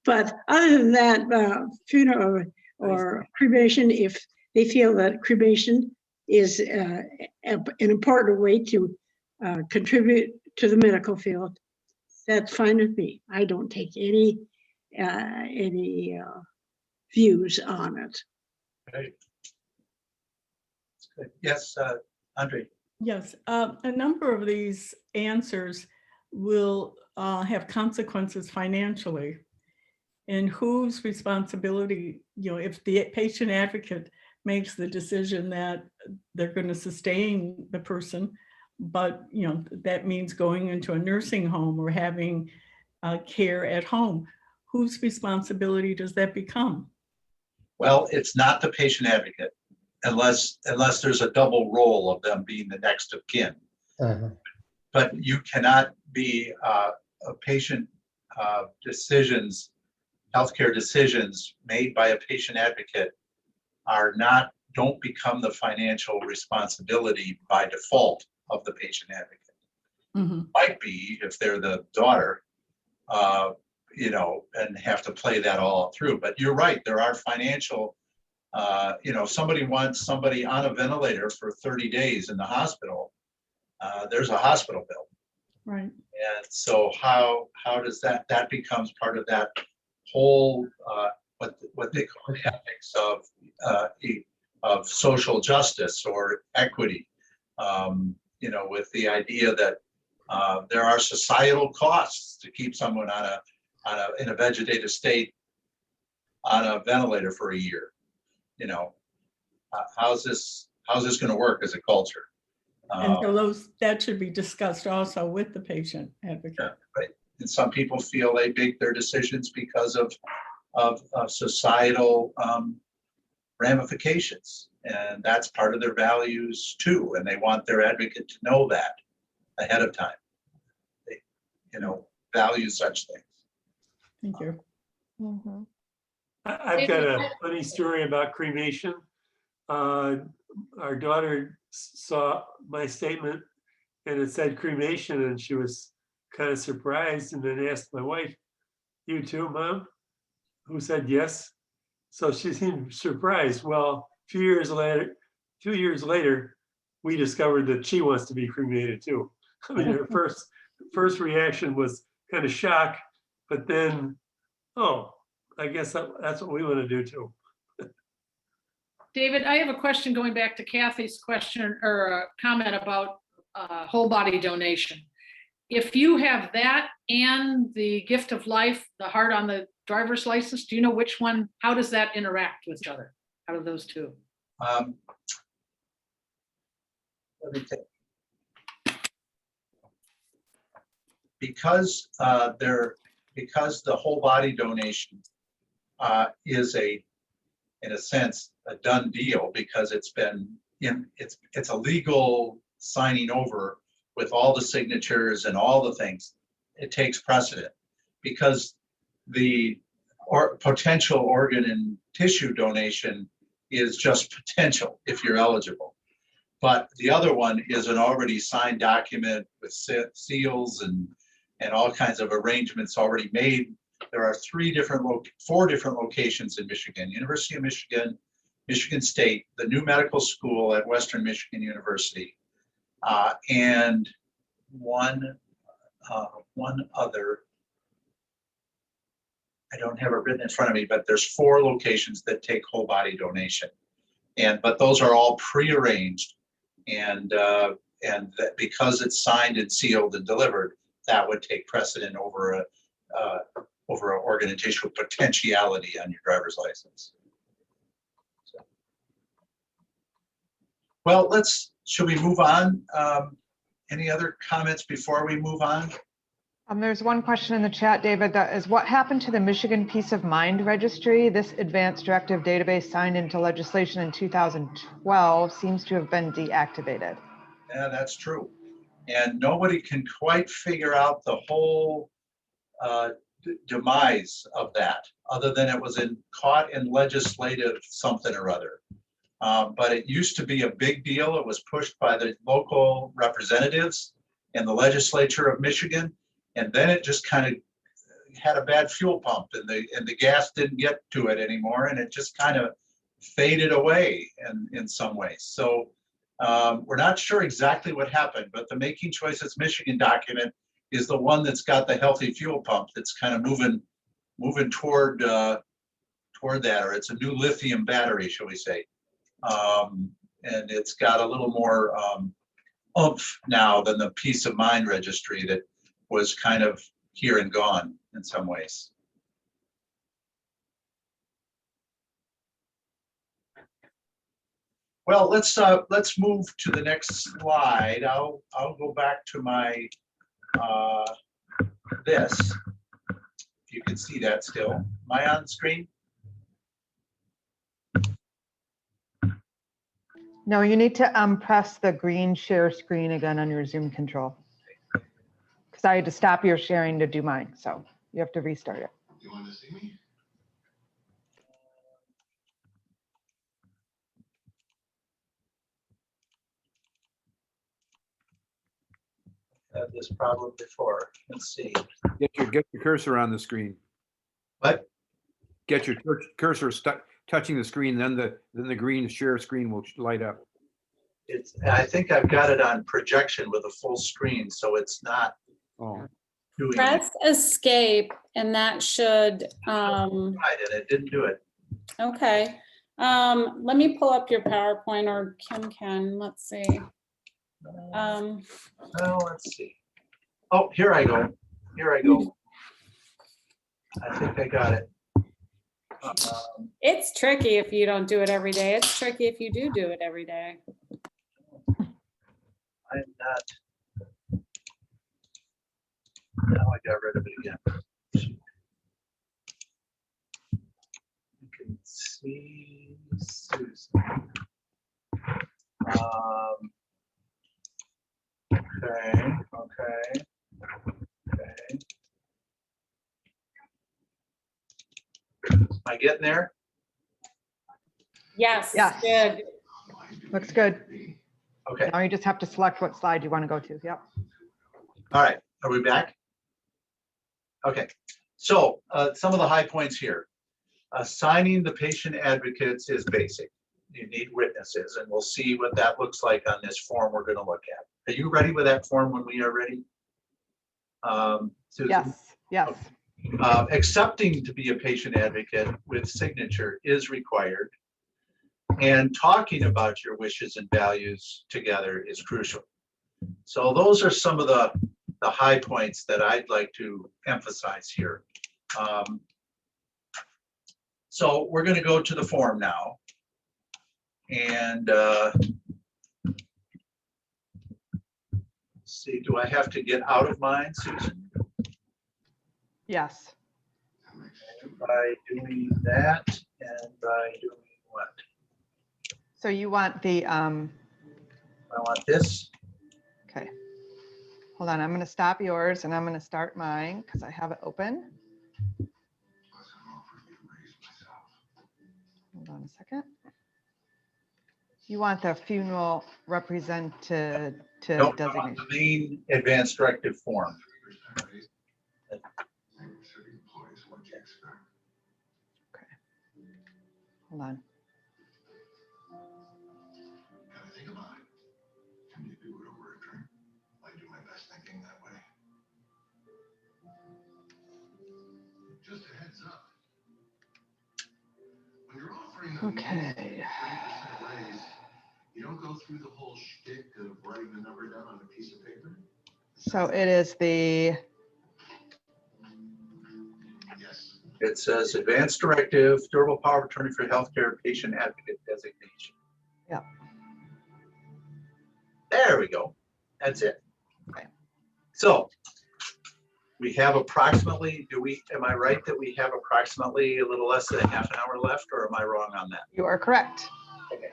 Speaker 11: But other than that, funeral or cremation, if they feel that cremation is an important way to contribute to the medical field, that's fine with me. I don't take any any views on it.
Speaker 2: Great. That's good. Yes, Andre.
Speaker 12: Yes, a number of these answers will have consequences financially. And whose responsibility, if the patient advocate makes the decision that they're going to sustain the person, but that means going into a nursing home or having care at home, whose responsibility does that become?
Speaker 2: Well, it's not the patient advocate unless there's a double role of them being the next of kin. But you cannot be a patient decisions, healthcare decisions made by a patient advocate don't become the financial responsibility by default of the patient advocate. Might be if they're the daughter, and have to play that all through. But you're right, there are financial, somebody wants somebody on a ventilator for 30 days in the hospital, there's a hospital bill.
Speaker 12: Right.
Speaker 2: And so how does that becomes part of that whole, what they call the ethics of social justice or equity, with the idea that there are societal costs to keep someone in a vegetative state on a ventilator for a year. How's this going to work as a culture?
Speaker 12: And so that should be discussed also with the patient advocate.
Speaker 2: Yeah, right. And some people feel they make their decisions because of societal ramifications, and that's part of their values too. And they want their advocate to know that ahead of time. They, value such things.
Speaker 12: Thank you.
Speaker 7: I've got a funny story about cremation. Our daughter saw my statement and it said cremation, and she was kind of surprised, and then asked my wife, "You too, Mom?" Who said yes. So she seemed surprised. Well, a few years later, we discovered that she wants to be cremated too. I mean, her first reaction was kind of shock, but then, oh, I guess that's what we want to do too.
Speaker 13: David, I have a question going back to Kathy's question or comment about whole body donation. If you have that and the gift of life, the heart on the driver's license, do you know which one, how does that interact with each other? Out of those two?
Speaker 2: Let me think. Because the whole body donation is in a sense a done deal, because it's a legal signing over with all the signatures and all the things. It takes precedent because the potential organ and tissue donation is just potential if you're eligible. But the other one is an already signed document with seals and all kinds of arrangements already made. There are four different locations in Michigan: University of Michigan, Michigan State, the new medical school at Western Michigan University, and one other. I don't have it written in front of me, but there's 4 locations that take whole body donation, but those are all prearranged, and that because it's signed and sealed and delivered, that would take precedent over an organ and tissue potentiality on your driver's license. So. Well, should we move on? Any other comments before we move on?
Speaker 3: There's one question in the chat, David, that is, what happened to the Michigan Peace of Mind Registry? This advanced directive database signed into legislation in 2012 seems to have been deactivated.
Speaker 2: Yeah, that's true. And nobody can quite figure out the whole demise of that, other than it was caught in legislative something or other. But it used to be a big deal. It was pushed by the local representatives and the legislature of Michigan. And then it just kind of had a bad fuel pump, and the gas didn't get to it anymore, and it just kind of faded away in some ways. So we're not sure exactly what happened, but the Making Choices Michigan document is the one that's got the healthy fuel pump that's kind of moving moving toward that, or it's a new lithium battery, shall we say. And it's got a little more oomph now than the peace of mind registry that was kind of here and gone in some ways. Well, let's move to the next slide. I'll go back to my this. If you can see that still. Am I on screen?
Speaker 3: No, you need to press the green share screen again on your Zoom control. Because I had to stop your sharing to do mine, so you have to restart it.
Speaker 14: You want to see me?
Speaker 2: Had this problem before. Let's see.
Speaker 1: Get your cursor on the screen.
Speaker 2: What?
Speaker 1: Get your cursor touching the screen, then the green share screen will light up.
Speaker 2: I think I've got it on projection with a full screen, so it's not
Speaker 1: Oh.
Speaker 2: doing it.
Speaker 4: Press escape and that should,
Speaker 2: Right, and it didn't do it.
Speaker 4: okay. Let me pull up your PowerPoint, or Kim can, let's see.
Speaker 2: Well, let's see. Oh, here I go. Here I go. I think I got it.
Speaker 4: It's tricky if you don't do it every day. It's tricky if you do it every day.
Speaker 2: I'm not. Now I got rid of it again. You can see Susan. Okay. Am I getting there?
Speaker 4: Yes,
Speaker 3: Yes.
Speaker 4: good.
Speaker 3: Looks good.
Speaker 2: Okay.
Speaker 3: Now you just have to select what slide you want to go to. Yep.
Speaker 2: All right. Are we back? Okay. So some of the high points here. Assigning the patient advocates is basic. You need witnesses, and we'll see what that looks like on this form we're going to look at. Are you ready with that form when we are ready? Susan?
Speaker 3: Yes. Yes.
Speaker 2: Accepting to be a patient advocate with signature is required, and talking about your wishes and values together is crucial. So those are some of the high points that I'd like to emphasize here. So we're going to go to the form now, and see, do I have to get out of mine, Susan?
Speaker 3: Yes.
Speaker 2: By doing that and by doing what?
Speaker 3: So you want the,
Speaker 2: I want this.
Speaker 3: okay. Hold on, I'm going to stop yours and I'm going to start mine because I have it open. Hold on a second. You want the funeral representative
Speaker 2: Nope, I want
Speaker 3: designation.
Speaker 2: the main advanced directive form.
Speaker 3: Hold on.
Speaker 14: Gotta think about it. Can you do it over a drink? I do my best thinking that way. Just a heads up. When you're offering a
Speaker 3: Okay.
Speaker 14: 3% raise, you don't go through the whole shtick of writing the number down on a piece of paper.
Speaker 3: So it is the,
Speaker 14: Yes.
Speaker 2: It says advanced directive, durable power of attorney for healthcare patient advocate designation.
Speaker 3: Yep.
Speaker 2: There we go. That's it.
Speaker 3: Okay.
Speaker 2: So we have approximately, am I right that we have approximately a little less than a half an hour left, or am I wrong on that?
Speaker 3: you are correct.
Speaker 2: Okay.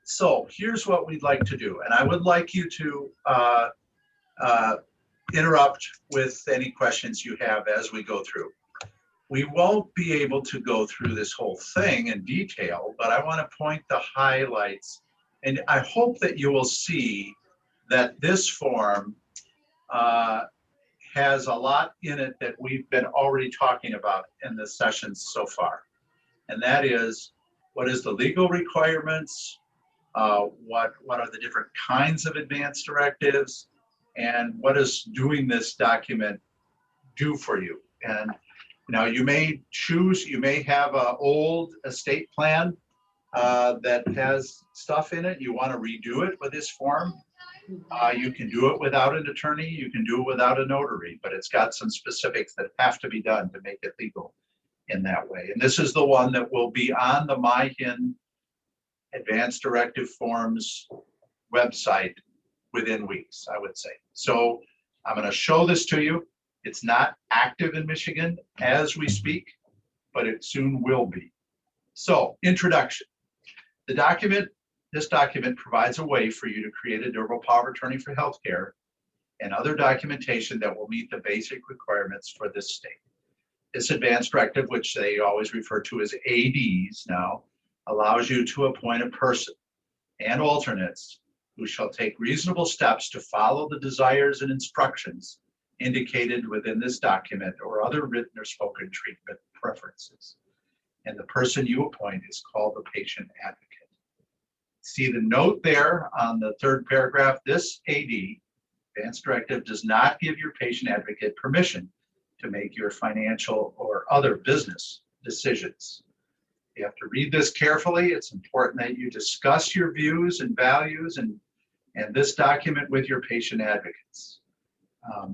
Speaker 2: So here's what we'd like to do, and I would like you to interrupt with any questions you have as we go through. We won't be able to go through this whole thing in detail, but I want to point the highlights, and I hope that you will see that this form has a lot in it that we've been already talking about in the sessions so far. And that is, what is the legal requirements? What are the different kinds of advanced directives? And what does doing this document do for you? And Now, you may have an old estate plan that has stuff in it. You want to redo it with this form. You can do it without an attorney. You can do it without a notary, but it's got some specifics that have to be done to make it legal in that way. And this is the one that will be on the MyHIN Advanced Directive Forms website within weeks, I would say. So I'm going to show this to you. It's not active in Michigan as we speak, but it soon will be. So, introduction. This document provides a way for you to create a durable power of attorney for healthcare and other documentation that will meet the basic requirements for this state. This advanced directive, which they always refer to as ADs now, allows you to appoint a person and alternates who shall take reasonable steps to follow the desires and instructions indicated within this document or other written or spoken treatment preferences. And the person you appoint is called the patient advocate. See the note there on the third paragraph. This AD, advanced directive, does not give your patient advocate permission to make your financial or other business decisions. You have to read this carefully. It's important that you discuss your views and values and this document with your patient advocates.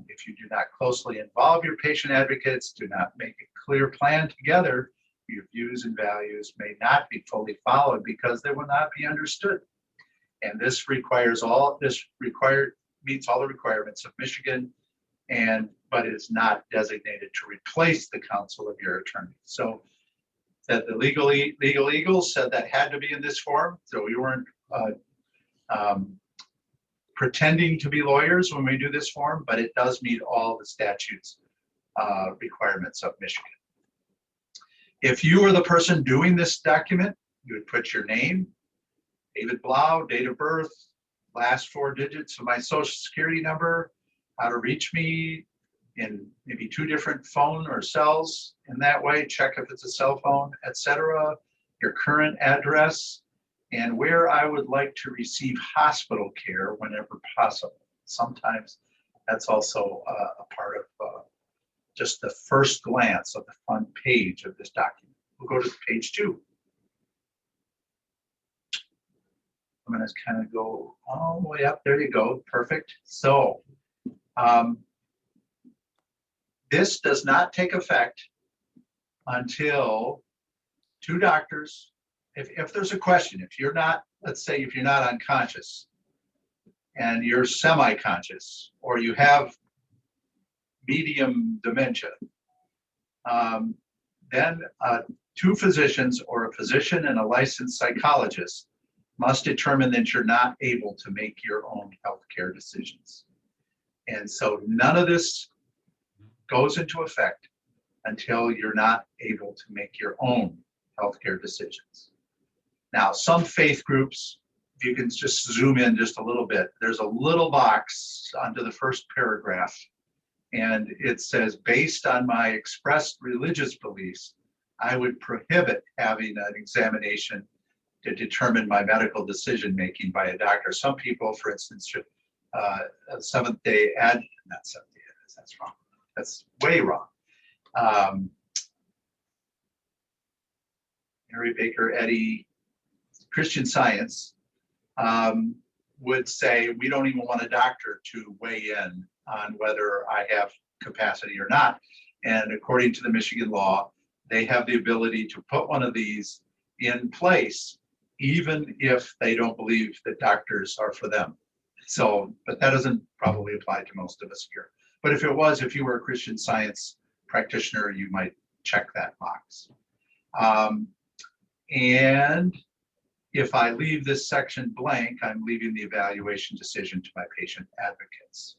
Speaker 2: If you do not closely involve your patient advocates, do not make a clear plan together, your views and values may not be fully followed because they will not be understood. And this meets all the requirements of Michigan, but it is not designated to replace the counsel of your attorney. So that the legal eagles said that had to be in this form. So we weren't pretending to be lawyers when we do this form, but it does meet all the statutes requirements of Michigan. If you were the person doing this document, you would put your name, David Blau, date of birth, last 4 digits of my social security number, how to reach me in maybe 2 different phone or cells in that way, check if it's a cell phone, etc., your current address, and where I would like to receive hospital care whenever possible. Sometimes that's also a part of just the first glance of the front page of this document. We'll go to page 2. I'm going to kind of go all the way up. There you go. Perfect. So this does not take effect until 2 doctors. If there's a question, if you're not, let's say if you're not unconscious and you're semi-conscious or you have medium dementia, then 2 physicians or a physician and a licensed psychologist must determine that you're not able to make your own healthcare decisions. And so none of this goes into effect until you're not able to make your own healthcare decisions. Now, some faith groups, if you can just zoom in just a little bit, there's a little box under the first paragraph, and it says, based on my expressed religious beliefs, I would prohibit having an examination to determine my medical decision-making by a doctor. Some people, for instance, should Seventh-day Adventist, not Seventh-day Adventist, that's wrong. That's way wrong. Mary Baker Eddy, Christian Science, would say we don't even want a doctor to weigh in on whether I have capacity or not. And according to the Michigan law, they have the ability to put one of these in place, even if they don't believe that doctors are for them. So, but that doesn't probably apply to most of us here. But if it was, if you were a Christian Science practitioner, you might check that box. And if I leave this section blank, I'm leaving the evaluation decision to my patient advocates.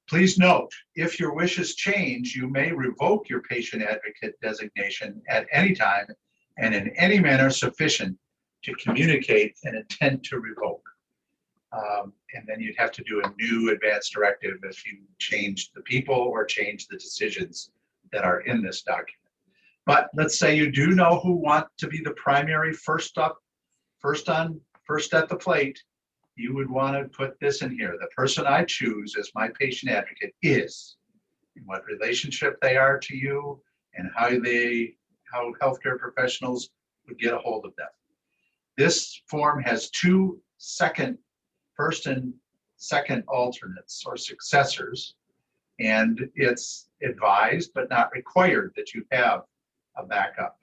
Speaker 2: Please note, if your wishes change, you may revoke your patient advocate designation at any time and in any manner sufficient to communicate an intent to revoke. And then you'd have to do a new advanced directive if you change the people or change the decisions that are in this document. But let's say you do know who want to be the primary first at the plate. You would want to put this in here. The person I choose as my patient advocate is, in what relationship they are to you, and how healthcare professionals would get a hold of them. This form has two first and second alternates or successors, and it's advised but not required that you have a backup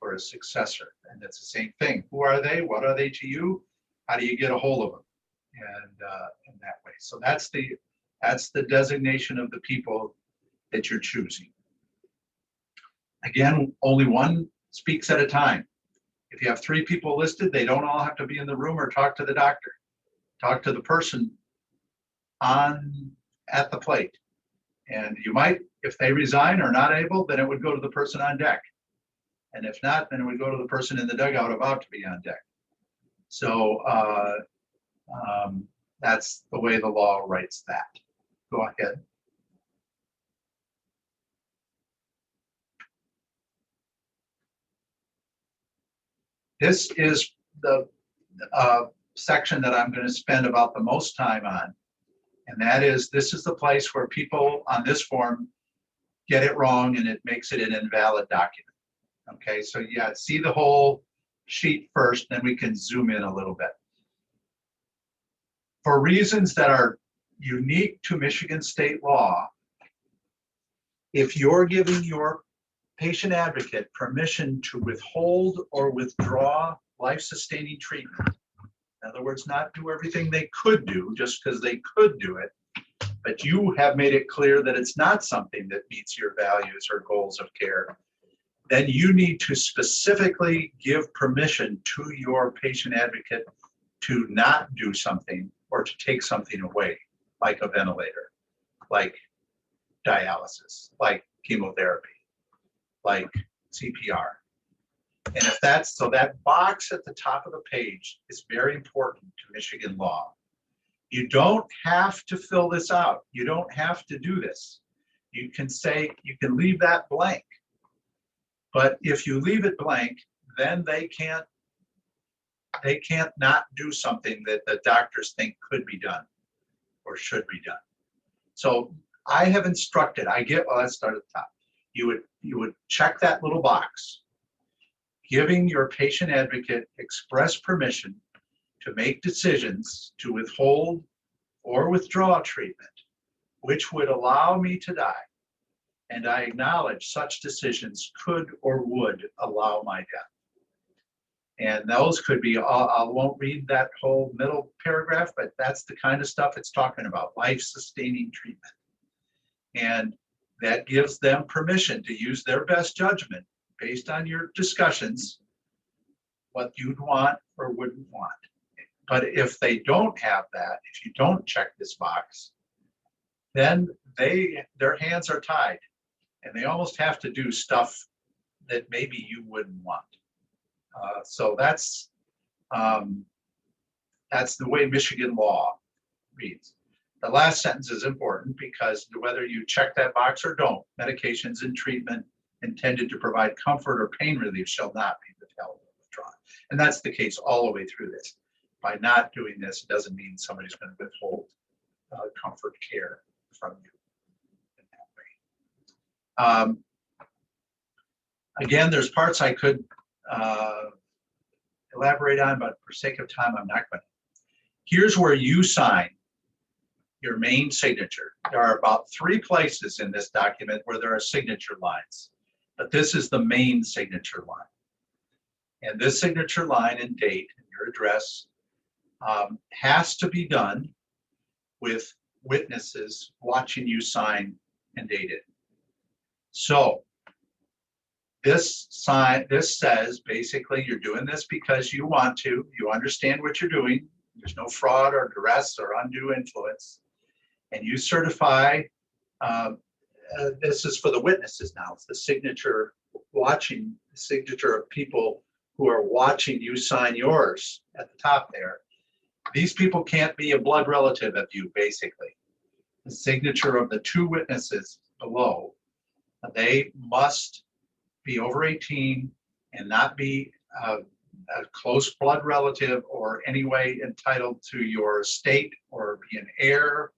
Speaker 2: or a successor. And it's the same thing. Who are they? What are they to you? How do you get a hold of them? And in that way. So that's the designation of the people that you're choosing. Again, only one speaks at a time. If you have 3 people listed, they don't all have to be in the room or talk to the doctor. Talk to the person at the plate. And you might, if they resign or not able, then it would go to the person on deck. And if not, then it would go to the person in the dugout about to be on deck. So that's the way the law writes that. Go ahead. This is the section that I'm going to spend about the most time on. And that is, this is the place where people on this form get it wrong and it makes it an invalid document. Okay, so yeah, see the whole sheet first, then we can zoom in a little bit. For reasons that are unique to Michigan state law, if you're giving your patient advocate permission to withhold or withdraw life-sustaining treatment, in other words, not do everything they could do just because they could do it, but you have made it clear that it's not something that meets your values or goals of care, then you need to specifically give permission to your patient advocate to not do something or to take something away, like a ventilator, like dialysis, like chemotherapy, like CPR. And if that's, so that box at the top of the page is very important to Michigan law. You don't have to fill this out. You don't have to do this. You can say, you can leave that blank. But if you leave it blank, then they can't not do something that the doctors think could be done or should be done. So I have instructed, well, let's start at the top. You would check that little box, giving your patient advocate express permission to make decisions to withhold or withdraw treatment, which would allow me to die. And I acknowledge such decisions could or would allow my death. And those could be, I won't read that whole middle paragraph, but that's the kind of stuff it's talking about, life-sustaining treatment. And that gives them permission to use their best judgment based on your discussions, what you'd want or wouldn't want. But if they don't have that, if you don't check this box, then their hands are tied and they almost have to do stuff that maybe you wouldn't want. So that's the way Michigan law reads. The last sentence is important because whether you check that box or don't, medications and treatment intended to provide comfort or pain relief shall not be withheld or withdrawn. And that's the case all the way through this. By not doing this, it doesn't mean somebody's going to withhold comfort care from you in that way. Again, there's parts I could elaborate on, but for sake of time, I'm not going to. Here's where you sign your main signature. There are about 3 places in this document where there are signature lines, but this is the main signature line. And this signature line and date and your address has to be done with witnesses watching you sign and date it. So this says basically you're doing this because you want to, you understand what you're doing. There's no fraud or duress or undue influence. And you certify, this is for the witnesses now, it's the signature watching, the signature of people who are watching you sign yours at the top there. These people can't be a blood relative of you, basically. The signature of the 2 witnesses below, they must be over 18 and not be a close blood relative or any way entitled to your estate or be an heir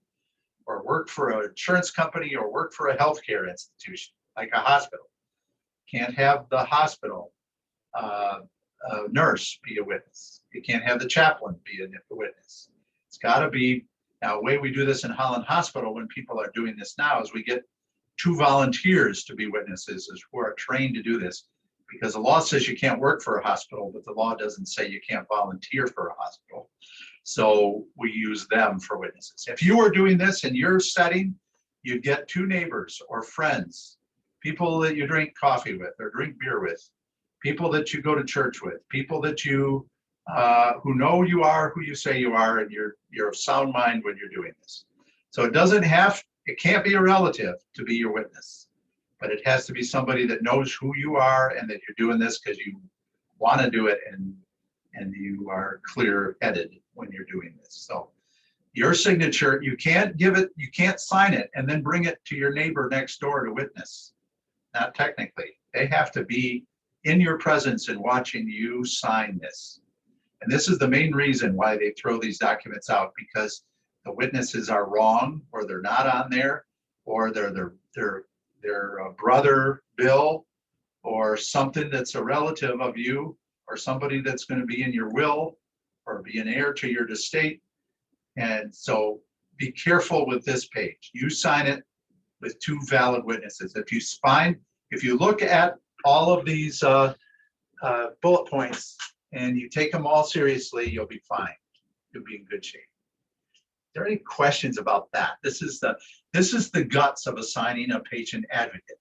Speaker 2: or work for an insurance company or work for a healthcare institution, like a hospital. Can't have the hospital nurse be a witness. You can't have the chaplain be a witness. It's got to be, now the way we do this in Holland Hospital when people are doing this now is we get 2 volunteers to be witnesses who are trained to do this, because the law says you can't work for a hospital, but the law doesn't say you can't volunteer for a hospital. So we use them for witnesses. If you were doing this in your setting, you'd get 2 neighbors or friends, people that you drink coffee with or drink beer with, people that you go to church with, people that you who know you are who you say you are, and you're of sound mind when you're doing this. So it can't be a relative to be your witness, but it has to be somebody that knows who you are and that you're doing this because you want to do it and you are clear-headed when you're doing this. So your signature, you can't sign it and then bring it to your neighbor next door to witness. Not technically. They have to be in your presence and watching you sign this. And this is the main reason why they throw these documents out, because the witnesses are wrong, or they're not on there, or they're their brother Bill, or something that's a relative of you, or somebody that's going to be in your will or be an heir to your estate. And so be careful with this page. You sign it with 2 valid witnesses. If you look at all of these bullet points and you take them all seriously, you'll be fine. You'll be in good shape. Are there any questions about that? This is the guts of assigning a patient advocate,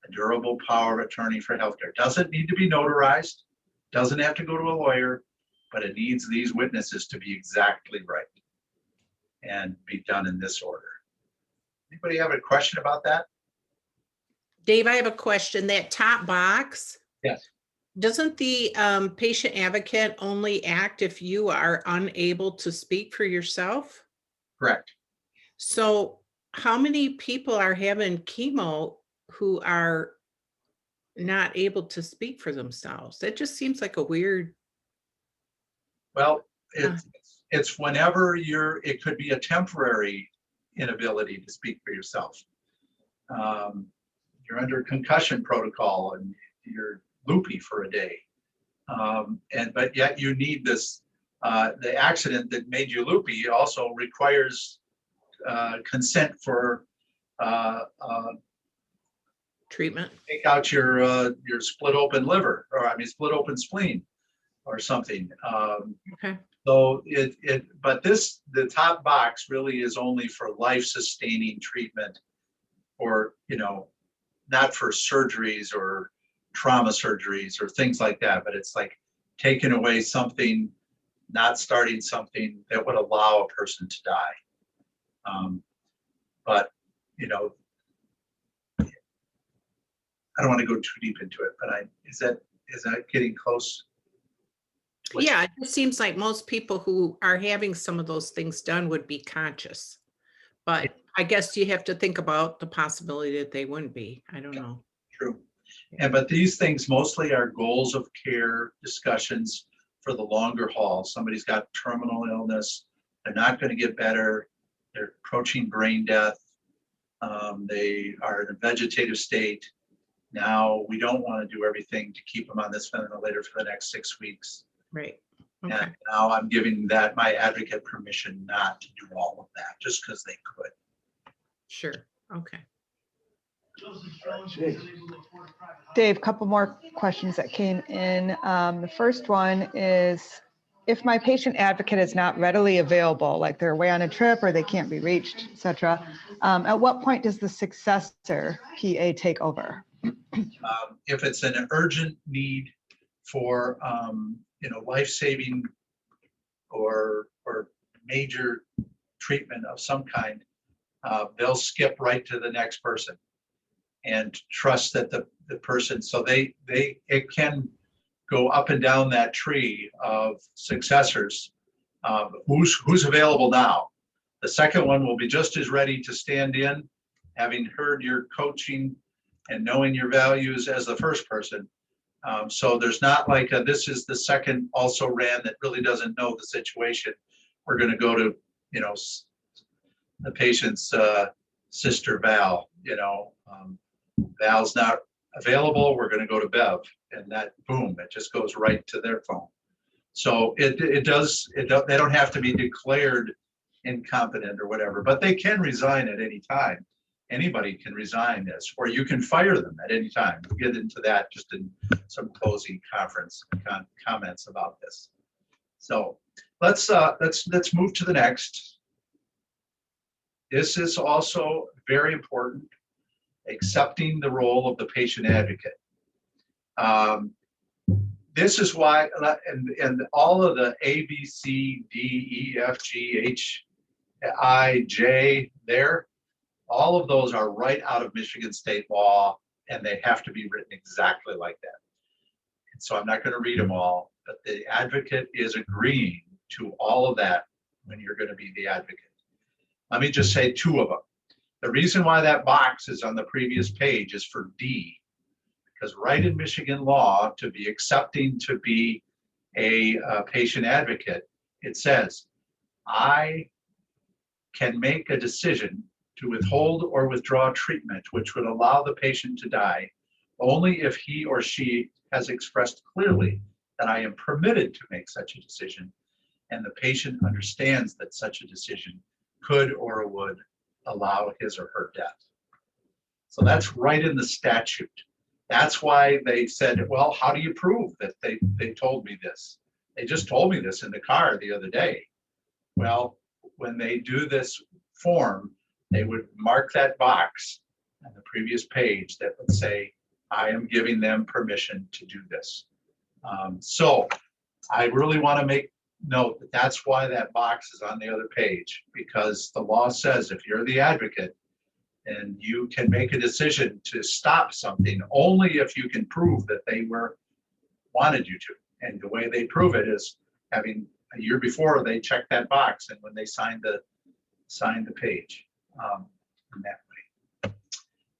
Speaker 2: a durable power of attorney for healthcare. Doesn't need to be notarized, doesn't have to go to a lawyer, but it needs these witnesses to be exactly right and be done in this order. Anybody have a question about that?
Speaker 9: Dave, I have a question. That top box,
Speaker 2: Yes.
Speaker 9: doesn't the patient advocate only act if you are unable to speak for yourself?
Speaker 2: Correct.
Speaker 9: So how many people are having chemo who are not able to speak for themselves? That just seems like a weird.
Speaker 2: Well, it's whenever it could be a temporary inability to speak for yourself. You're under concussion protocol and you're loopy for a day. But yet you need this, the accident that made you loopy also requires consent for
Speaker 9: treatment.
Speaker 2: Take out your split open liver, or split open spleen or something.
Speaker 9: Okay.
Speaker 2: So but the top box really is only for life-sustaining treatment, or, not for surgeries or trauma surgeries or things like that, but it's like taking away something, not starting something that would allow a person to die. But, I don't want to go too deep into it, but is that getting close?
Speaker 9: Yeah, it just seems like most people who are having some of those things done would be conscious. But I guess you have to think about the possibility that they wouldn't be. I don't know.
Speaker 2: True. But these things mostly are goals of care discussions for the longer haul. Somebody's got terminal illness. They're not going to get better. They're approaching brain death. They are in a vegetative state. Now, we don't want to do everything to keep them on this ventilator for the next 6 weeks.
Speaker 9: Right.
Speaker 2: Okay.
Speaker 9: Okay.
Speaker 2: And now I'm giving my advocate permission not to do all of that just because they could.
Speaker 9: Sure. Okay.
Speaker 3: Dave, couple more questions that came in. The first one is, if my patient advocate is not readily available, like they're away on a trip or they can't be reached, et cetera, at what point does the successor PA take over?
Speaker 2: If it's an urgent need for life-saving or major treatment of some kind, they'll skip right to the next person and trust that the person, so it can go up and down that tree of successors. Who's available now? The second one will be just as ready to stand in, having heard your coaching and knowing your values as the first person. So there's not like this is the second also ran that really doesn't know the situation. We're going to go to the patient's sister Val, Val's not available, we're going to go to Bev, and that, boom, it just goes right to their phone. So they don't have to be declared incompetent or whatever, but they can resign at any time. Anybody can resign this, or you can fire them at any time. We'll get into that just in some closing comments about this. So let's move to the next. This is also very important, accepting the role of the patient advocate. This is why, and all of the A, B, C, D, E, F, G, H, I, J there, all of those are right out of Michigan state law, and they have to be written exactly like that. And so I'm not going to read them all, but the advocate is agreeing to all of that when you're going to be the advocate. Let me just say two of them. The reason why that box is on the previous page is for D, because right in Michigan law, to be accepting to be a patient advocate, it says, I can make a decision to withhold or withdraw treatment which would allow the patient to die only if he or she has expressed clearly that I am permitted to make such a decision and the patient understands that such a decision could or would allow his or her death. So that's right in the statute. That's why they said, well, how do you prove that they told me this? They just told me this in the car the other day. Well, when they do this form, they would mark that box on the previous page that would say, I am giving them permission to do this. So I really want to make note that that's why that box is on the other page, because the law says if you're the advocate, and you can make a decision to stop something only if you can prove that they wanted you to. And the way they prove it is having a year before they check that box and when they signed the page in that way.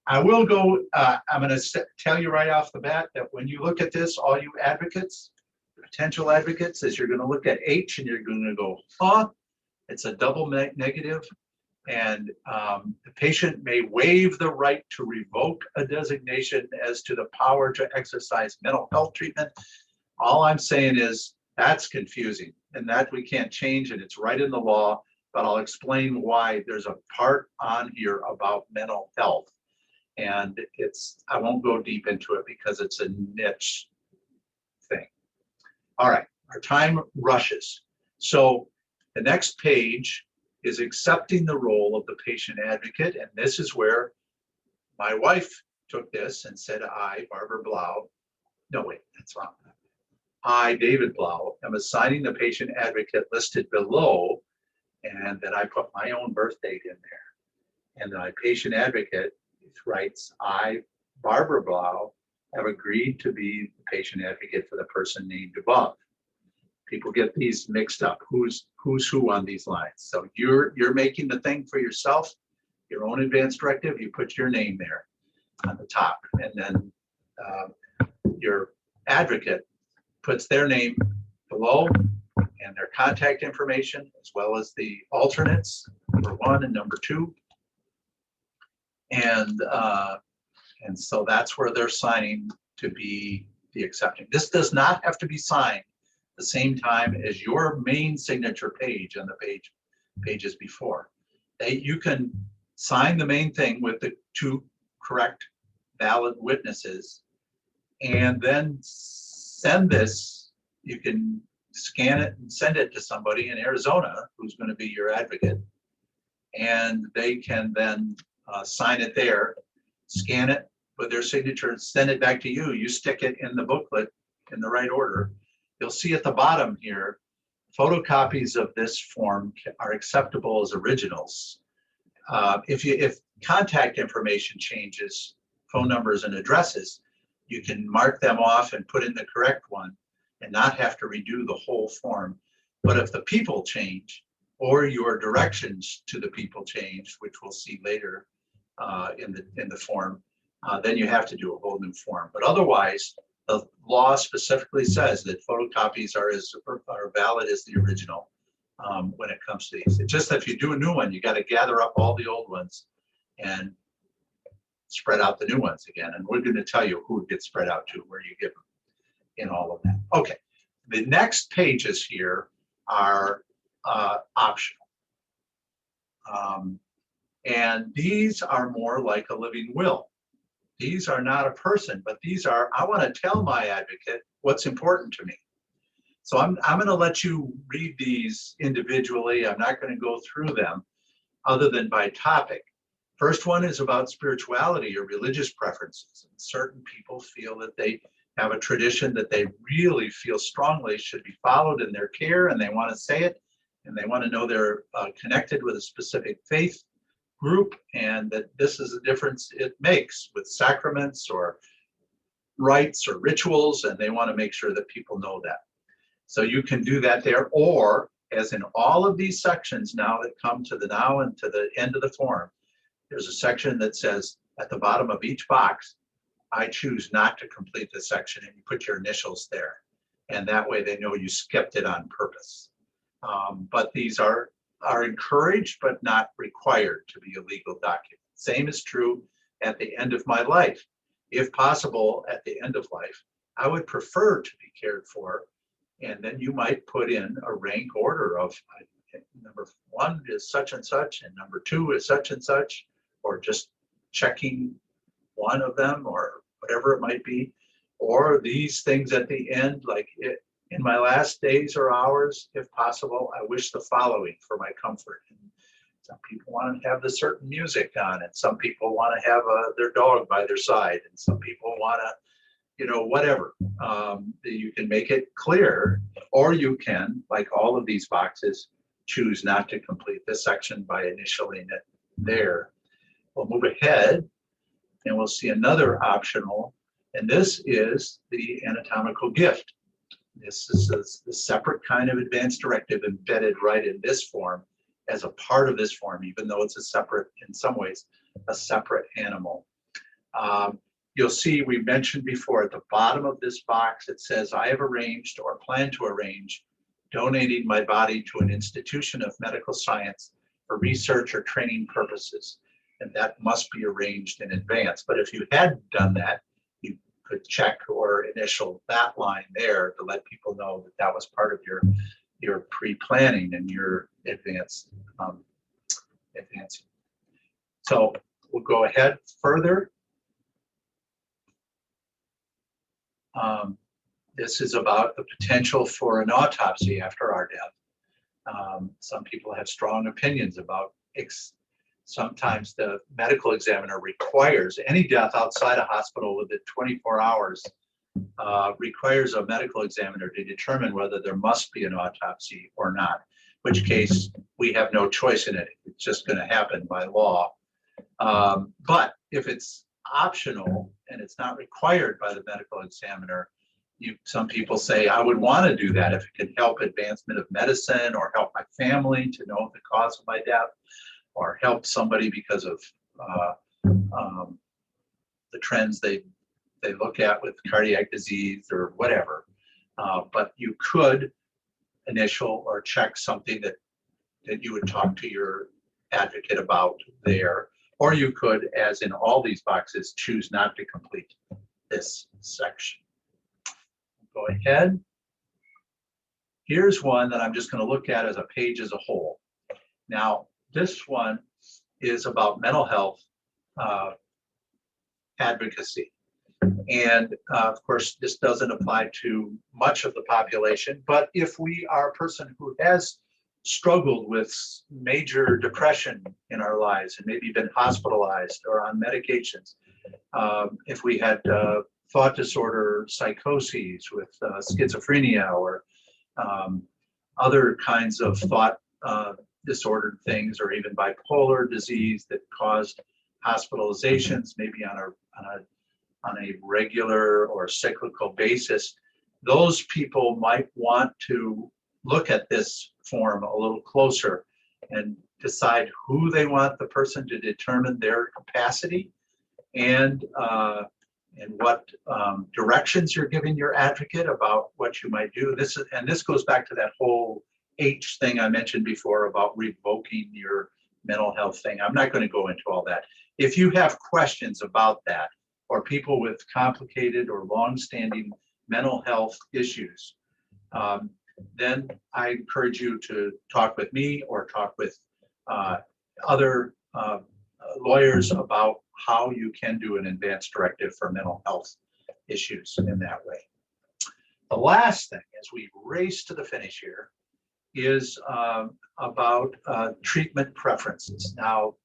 Speaker 2: I will go, I'm going to tell you right off the bat that when you look at this, all you advocates, potential advocates, is you're going to look at H and you're going to go, huh? It's a double negative. And the patient may waive the right to revoke a designation as to the power to exercise mental health treatment. All I'm saying is that's confusing and that we can't change, and it's right in the law, but I'll explain why there's a part on here about mental health. And I won't go deep into it because it's a niche thing. All right, our time rushes. So the next page is accepting the role of the patient advocate. And this is where my wife took this and said, I, Barbara Blau, no, wait, that's wrong. I, David Blau, am assigning the patient advocate listed below, and then I put my own birth date in there. And my patient advocate writes, I, Barbara Blau, have agreed to be the patient advocate for the person named above. People get these mixed up. Who's who on these lines? So you're making the thing for yourself, your own advance directive. You put your name there on the top, and then your advocate puts their name below and their contact information, as well as the alternates, number 1 and number 2. And so that's where they're signing to be the accepting. This does not have to be signed the same time as your main signature page on the pages before. You can sign the main thing with the 2 correct valid witnesses and then send this. You can scan it and send it to somebody in Arizona who's going to be your advocate, and they can then sign it there, scan it with their signature, and send it back to you. You stick it in the booklet in the right order. You'll see at the bottom here, photocopies of this form are acceptable as originals. If contact information changes, phone numbers and addresses, you can mark them off and put in the correct one and not have to redo the whole form. But if the people change or your directions to the people change, which we'll see later in the form, then you have to do a whole new form. But otherwise, the law specifically says that photocopies are valid as the original when it comes to these. It's just that if you do a new one, you got to gather up all the old ones and spread out the new ones again. And we're going to tell you who it gets spread out to, where you give them in all of that. Okay, the next pages here are optional. And these are more like a living will. These are not a person, but these are, I want to tell my advocate what's important to me. So I'm going to let you read these individually. I'm not going to go through them other than by topic. First one is about spirituality or religious preferences. And certain people feel that they have a tradition that they really feel strongly should be followed in their care, and they want to say it, and they want to know they're connected with a specific faith group, and that this is a difference it makes with sacraments or rites or rituals, and they want to make sure that people know that. So you can do that there, or as in all of these sections now that come to the now and to the end of the form, there's a section that says at the bottom of each box, I choose not to complete this section, and you put your initials there. And that way they know you skipped it on purpose. But these are encouraged but not required to be a legal document. Same is true at the end of my life. If possible, at the end of life, I would prefer to be cared for, and then you might put in a rank order of number 1 is such and such, and number 2 is such and such, or just checking one of them, or whatever it might be, or these things at the end, like in my last days or hours, if possible, I wish the following for my comfort. And some people want to have the certain music on, and some people want to have their dog by their side, and some people want to, whatever. You can make it clear, or you can, like all of these boxes, choose not to complete this section by initialing it there. We'll move ahead, and we'll see another optional, and this is the anatomical gift. This is a separate kind of advanced directive embedded right in this form as a part of this form, even though it's a separate, in some ways, a separate animal. You'll see we mentioned before at the bottom of this box, it says, I have arranged or plan to arrange donating my body to an institution of medical science for research or training purposes. And that must be arranged in advance. But if you had done that, you could check or initial that line there to let people know that that was part of your pre-planning and your advancing. So we'll go ahead further. This is about the potential for an autopsy after our death. Some people have strong opinions about sometimes the medical examiner requires any death outside a hospital within 24 hours requires a medical examiner to determine whether there must be an autopsy or not, in which case we have no choice in it. It's just going to happen by law. But if it's optional and it's not required by the medical examiner, some people say, I would want to do that if it could help advancement of medicine or help my family to know the cause of my death, or help somebody because of the trends they look at with cardiac disease or whatever. But you could initial or check something that you would talk to your advocate about there. Or you could, as in all these boxes, choose not to complete this section. Go ahead. Here's one that I'm just going to look at as a page as a whole. Now, this one is about mental health advocacy. And of course, this doesn't apply to much of the population, but if we are a person who has struggled with major depression in our lives and maybe been hospitalized or on medications, if we had thought disorder psychoses with schizophrenia or other kinds of thought disordered things, or even bipolar disease that caused hospitalizations, maybe on a regular or cyclical basis, those people might want to look at this form a little closer and decide who they want the person to determine their capacity and what directions you're giving your advocate about what you might do. This goes back to that whole H thing I mentioned before about revoking your mental health thing. I'm not going to go into all that. If you have questions about that, or people with complicated or long-standing mental health issues, then I encourage you to talk with me or talk with other lawyers about how you can do an advanced directive for mental health issues in that way. The last thing, as we race to the finish here, is about treatment preferences. Now,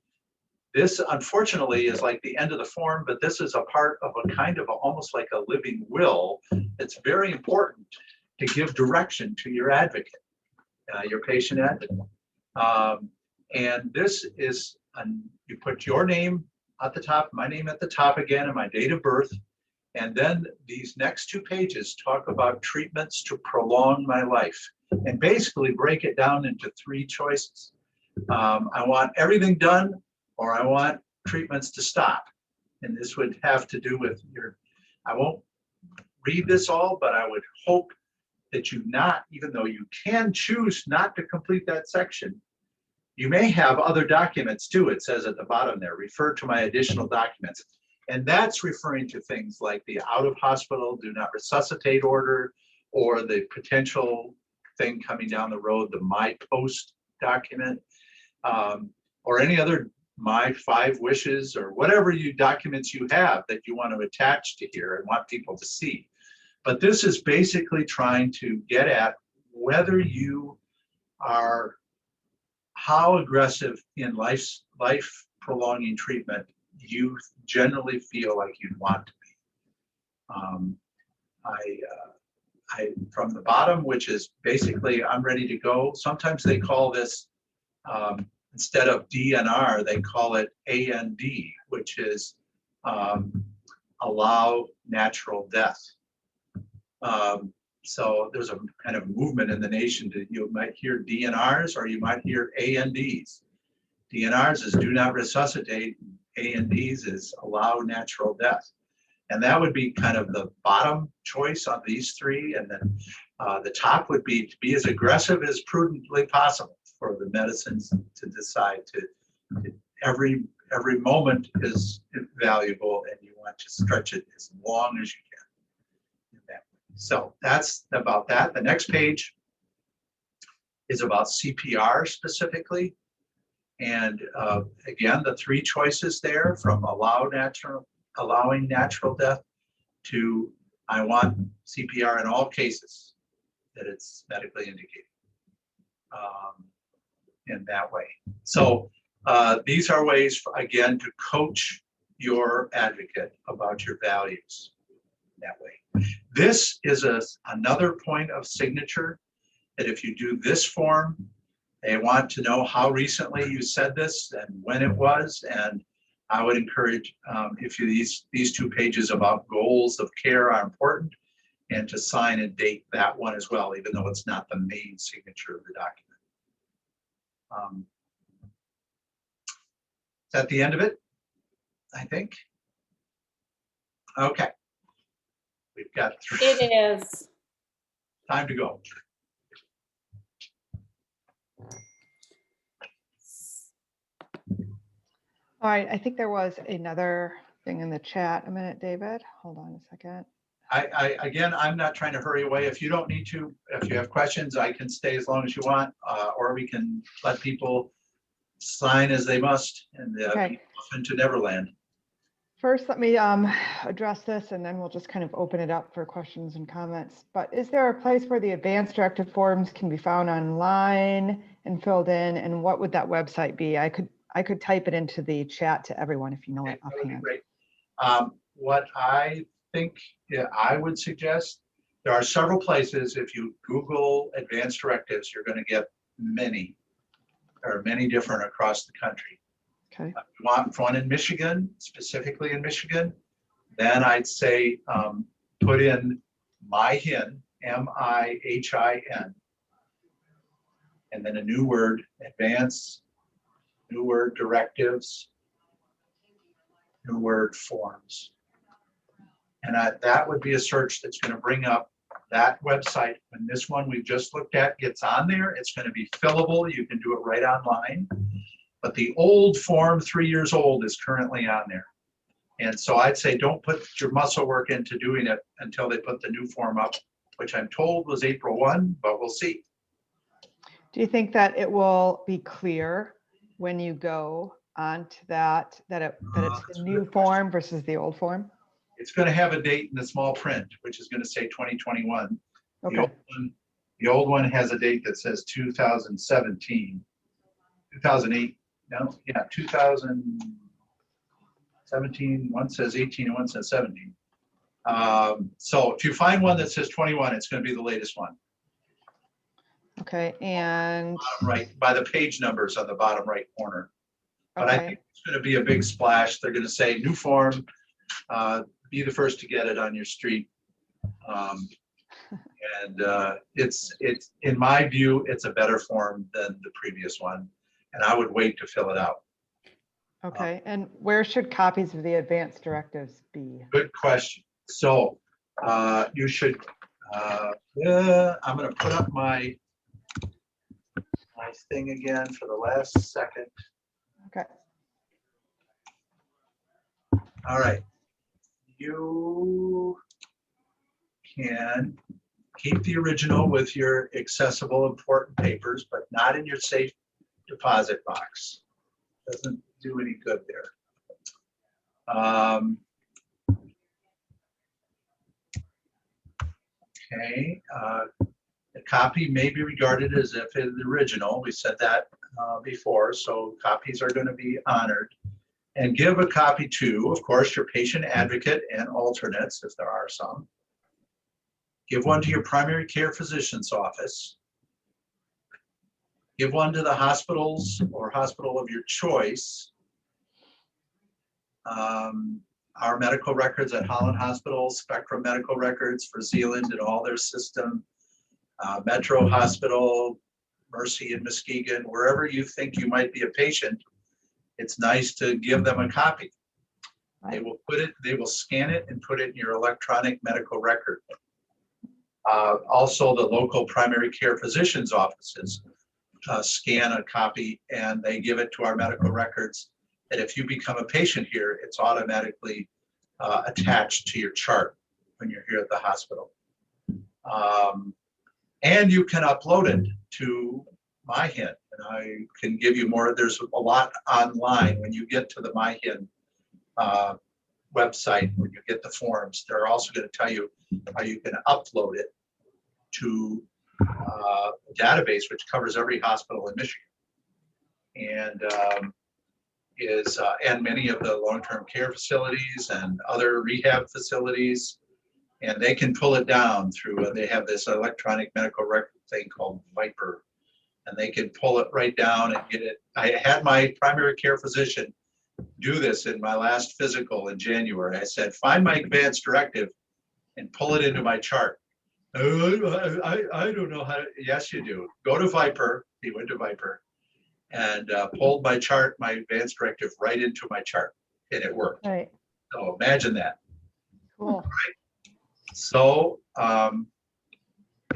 Speaker 2: this unfortunately is like the end of the form, but this is a part of a kind of almost like a living will. It's very important to give direction to your advocate, your patient advocate. And this is, you put your name at the top, my name at the top again, and my date of birth. And then these next 2 pages talk about treatments to prolong my life, and basically break it down into 3 choices. I want everything done, or I want treatments to stop. And this would have to do with your, I won't read this all, but I would hope that you not, even though you can choose not to complete that section, you may have other documents too. It says at the bottom there, refer to my additional documents. And that's referring to things like the out of hospital, do not resuscitate order, or the potential thing coming down the road, the my post document, or any other my 5 wishes, or whatever documents you have that you want to attach to here and want people to see. But this is basically trying to get at whether you are, how aggressive in life prolonging treatment you generally feel like you'd want to be. From the bottom, which is basically I'm ready to go. Sometimes they call this, instead of DNR, they call it AND, which is allow natural death. So there's a kind of movement in the nation that you might hear DNRs or you might hear ANDs. DNRs is do not resuscitate, ANDs is allow natural death. And that would be kind of the bottom choice on these 3. And then the top would be to be as aggressive as prudently possible for the medicines to decide to every moment is valuable and you want to stretch it as long as you can. So that's about that. The next page is about CPR specifically. And again, the 3 choices there, from allowing natural death to I want CPR in all cases that it's medically indicated in that way. So these are ways, again, to coach your advocate about your values that way. This is another point of signature, that if you do this form, they want to know how recently you said this and when it was. And I would encourage, if you, these 2 pages about goals of care are important, and to sign and date that one as well, even though it's not the main signature of the document. Is that the end of it? I think. Okay. We've got 3.
Speaker 4: It is.
Speaker 2: Time to go.
Speaker 3: All right, I think there was another thing in the chat a minute, David. Hold on a second.
Speaker 2: Again, I'm not trying to hurry away. If you don't need to, if you have questions, I can stay as long as you want, or we can let people sign as they must and be off into Neverland.
Speaker 3: First, let me address this, and then we'll just kind of open it up for questions and comments. But is there a place where the advanced directive forms can be found online and filled in? And what would that website be? I could type it into the chat to everyone if you know it offhand.
Speaker 2: Great. What I think I would suggest, there are several places. If you Google advanced directives, you're going to get many. There are many different across the country.
Speaker 3: Okay.
Speaker 2: If you want one in Michigan, specifically in Michigan, then I'd say put in MIHIN, M-I-H-I-N, and then a new word, advanced, new word, directives, new word, forms. And that would be a search that's going to bring up that website, when this one we've just looked at gets on there, it's going to be fillable. You can do it right online. But the old form, 3 years old, is currently on there. And so I'd say don't put your muscle work into doing it until they put the new form up, which I'm told was April 1, but we'll see.
Speaker 3: Do you think that it will be clear when you go onto that, that it's the new form versus the old form?
Speaker 2: It's going to have a date in the small print, which is going to say 2021.
Speaker 3: Okay.
Speaker 2: The old one has a date that says 2017, 2008. No, yeah, 2017. One says 18 and one says 17. So if you find one that says 21, it's going to be the latest one.
Speaker 3: Okay, and
Speaker 2: Bottom right, by the page numbers on the bottom right corner. But I
Speaker 3: okay,
Speaker 2: think it's going to be a big splash. They're going to say new form, be the first to get it on your street. It's in my view, it's a better form than the previous one, and I would wait to fill it out.
Speaker 3: okay. And where should copies of the advanced directives be?
Speaker 2: Good question. So you should. Yeah, I'm going to put up my thing again for the last second.
Speaker 3: Okay.
Speaker 2: All right. You can keep the original with your accessible important papers, but not in your safe deposit box. Doesn't do any good there. Okay. The copy may be regarded as if it's the original. We said that before, so copies are going to be honored. And give a copy to, of course, your patient advocate and alternates, if there are some. Give one to your primary care physician's office. Give one to the hospitals or hospital of your choice. Our medical records at Holland Hospital, Spectrum Medical Records for Zealand and all their system, Metro Hospital, Mercy in Muskegon, wherever you think you might be a patient, it's nice to give them a copy. They will they will scan it and put it in your electronic medical record. Also, the local primary care physicians' offices scan a copy and they give it to our medical records. And if you become a patient here, it's automatically attached to your chart when you're here at the hospital. And you can upload it to MyHIN, and I can give you more. There's a lot online when you get to the MyHIN website. When you get the forms, they're also going to tell you how you can upload it to a database which covers every hospital in Michigan, and and many of the long-term care facilities and other rehab facilities, and they can pull it down through. They have this electronic medical record thing called Viper, and they can pull it right down and get it. I had my primary care physician do this in my last physical in January. I said, find my advanced directive and pull it into my chart. I don't know how to. Yes, you do. Go to Viper. He went to Viper and pulled my chart, my advanced directive right into my chart, and it worked.
Speaker 3: Right.
Speaker 2: So imagine that.
Speaker 3: Cool.
Speaker 2: Right. So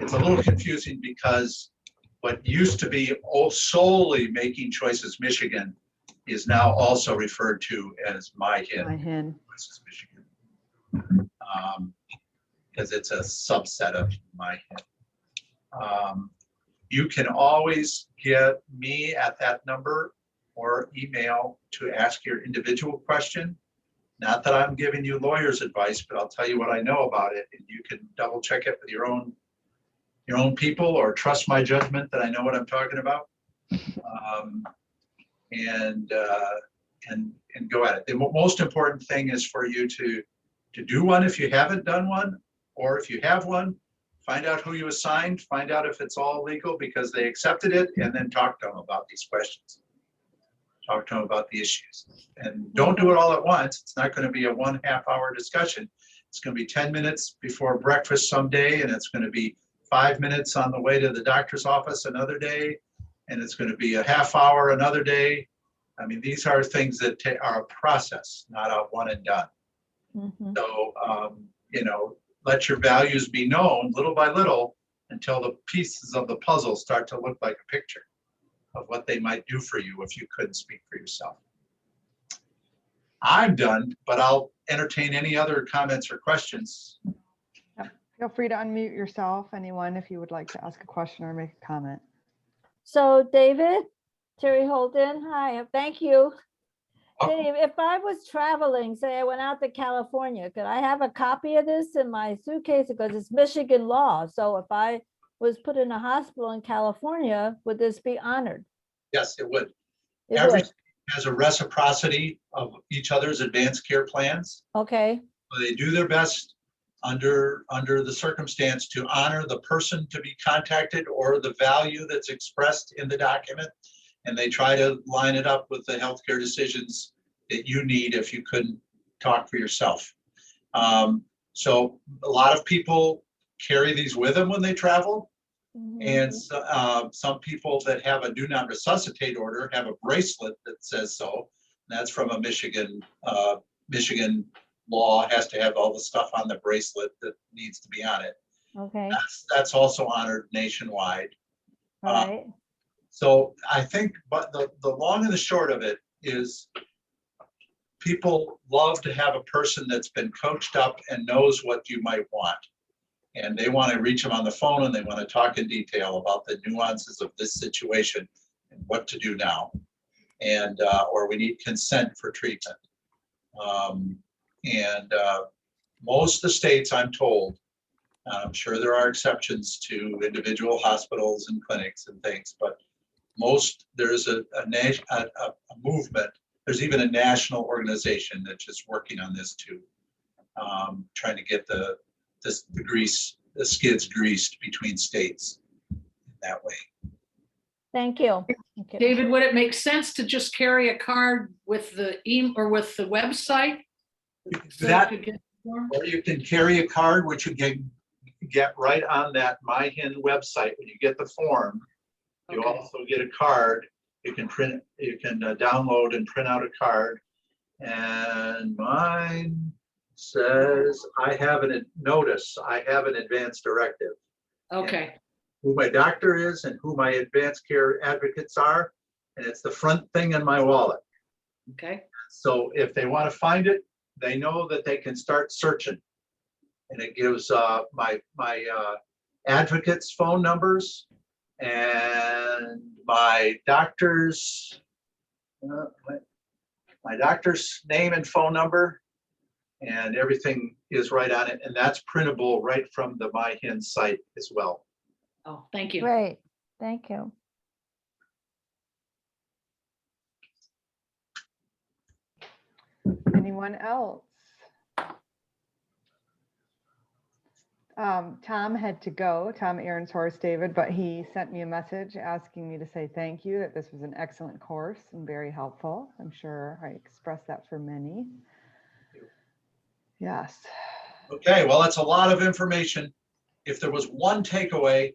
Speaker 2: it's a little confusing because what used to be solely Making Choices Michigan is now also referred to as MyHIN.
Speaker 3: MyHIN.
Speaker 2: Choices Michigan. Because it's a subset of MyHIN. You can always get me at that number or email to ask your individual question. Not that I'm giving you lawyer's advice, but I'll tell you what I know about it, and you can double check it with your own people, or trust my judgment that I know what I'm talking about, and go at it. The most important thing is for you to do one if you haven't done one, or if you have one, find out who you assigned, find out if it's all legal because they accepted it, and then talk to them about these questions. Talk to them about the issues. And don't do it all at once. It's not going to be a 1.5 hour discussion. It's going to be 10 minutes before breakfast someday, and it's going to be 5 minutes on the way to the doctor's office another day, and it's going to be a half hour another day. I mean, these are things that are a process, not a one and done.
Speaker 3: Mm-hmm.
Speaker 2: So, let your values be known little by little until the pieces of the puzzle start to look like a picture of what they might do for you if you couldn't speak for yourself. I'm done, but I'll entertain any other comments or questions.
Speaker 3: Feel free to unmute yourself, anyone, if you would like to ask a question or make a comment.
Speaker 10: So David, Terry Holden, hi, thank you.
Speaker 2: Welcome.
Speaker 10: Dave, if I was traveling, say I went out to California, could I have a copy of this in my suitcase? Because it's Michigan law. So if I was put in a hospital in California, would this be honored?
Speaker 2: Yes, it would.
Speaker 10: It
Speaker 2: Every
Speaker 10: would.
Speaker 2: state has a reciprocity of each other's advanced care plans.
Speaker 10: Okay,
Speaker 2: They do their best under the circumstance to honor the person to be contacted or the value that's expressed in the document. And they try to line it up with the healthcare decisions that you need if you couldn't talk for yourself. So a lot of people carry these with them when they travel. And some people that have a do not resuscitate order have a bracelet that says so. That's from a Michigan law, has to have all the stuff on the bracelet that needs to be on it.
Speaker 10: okay,
Speaker 2: That's also honored nationwide.
Speaker 10: all right.
Speaker 2: So I think, but the long and the short of it is people love to have a person that's been coached up and knows what you might want. And they want to reach them on the phone and they want to talk in detail about the nuances of this situation and what to do now. And, or we need consent for treatment. Most of the states, I'm told, I'm sure there are exceptions to individual hospitals and clinics and things, but there's a movement. There's even a national organization that's just working on this too, trying to get the skids greased between states that way.
Speaker 10: Thank you. Okay.
Speaker 13: David, would it make sense to just carry a card with the email or with the website?
Speaker 2: That, or you can carry a card, which you can get right on that MyHIN website. When you get the form, you also get a card. You can download and print out a card. And mine says, I have an advance directive.
Speaker 13: Okay.
Speaker 2: And who my doctor is and who my advanced care advocates are. And it's the front thing in my wallet.
Speaker 13: Okay.
Speaker 2: So if they want to find it, they know that they can start searching. And it gives my advocates' phone numbers and my doctor's name and phone number, and everything is right on it. And that's printable right from the MyHIN site as well.
Speaker 13: Oh, thank you.
Speaker 10: Great, thank you.
Speaker 3: Anyone else? Tom had to go, Tom Aaron's horse, David, but he sent me a message asking me to say thank you, that this was an excellent course and very helpful. I'm sure I expressed that for many. Yes.
Speaker 2: Okay, well, it's a lot of information. If there was one takeaway,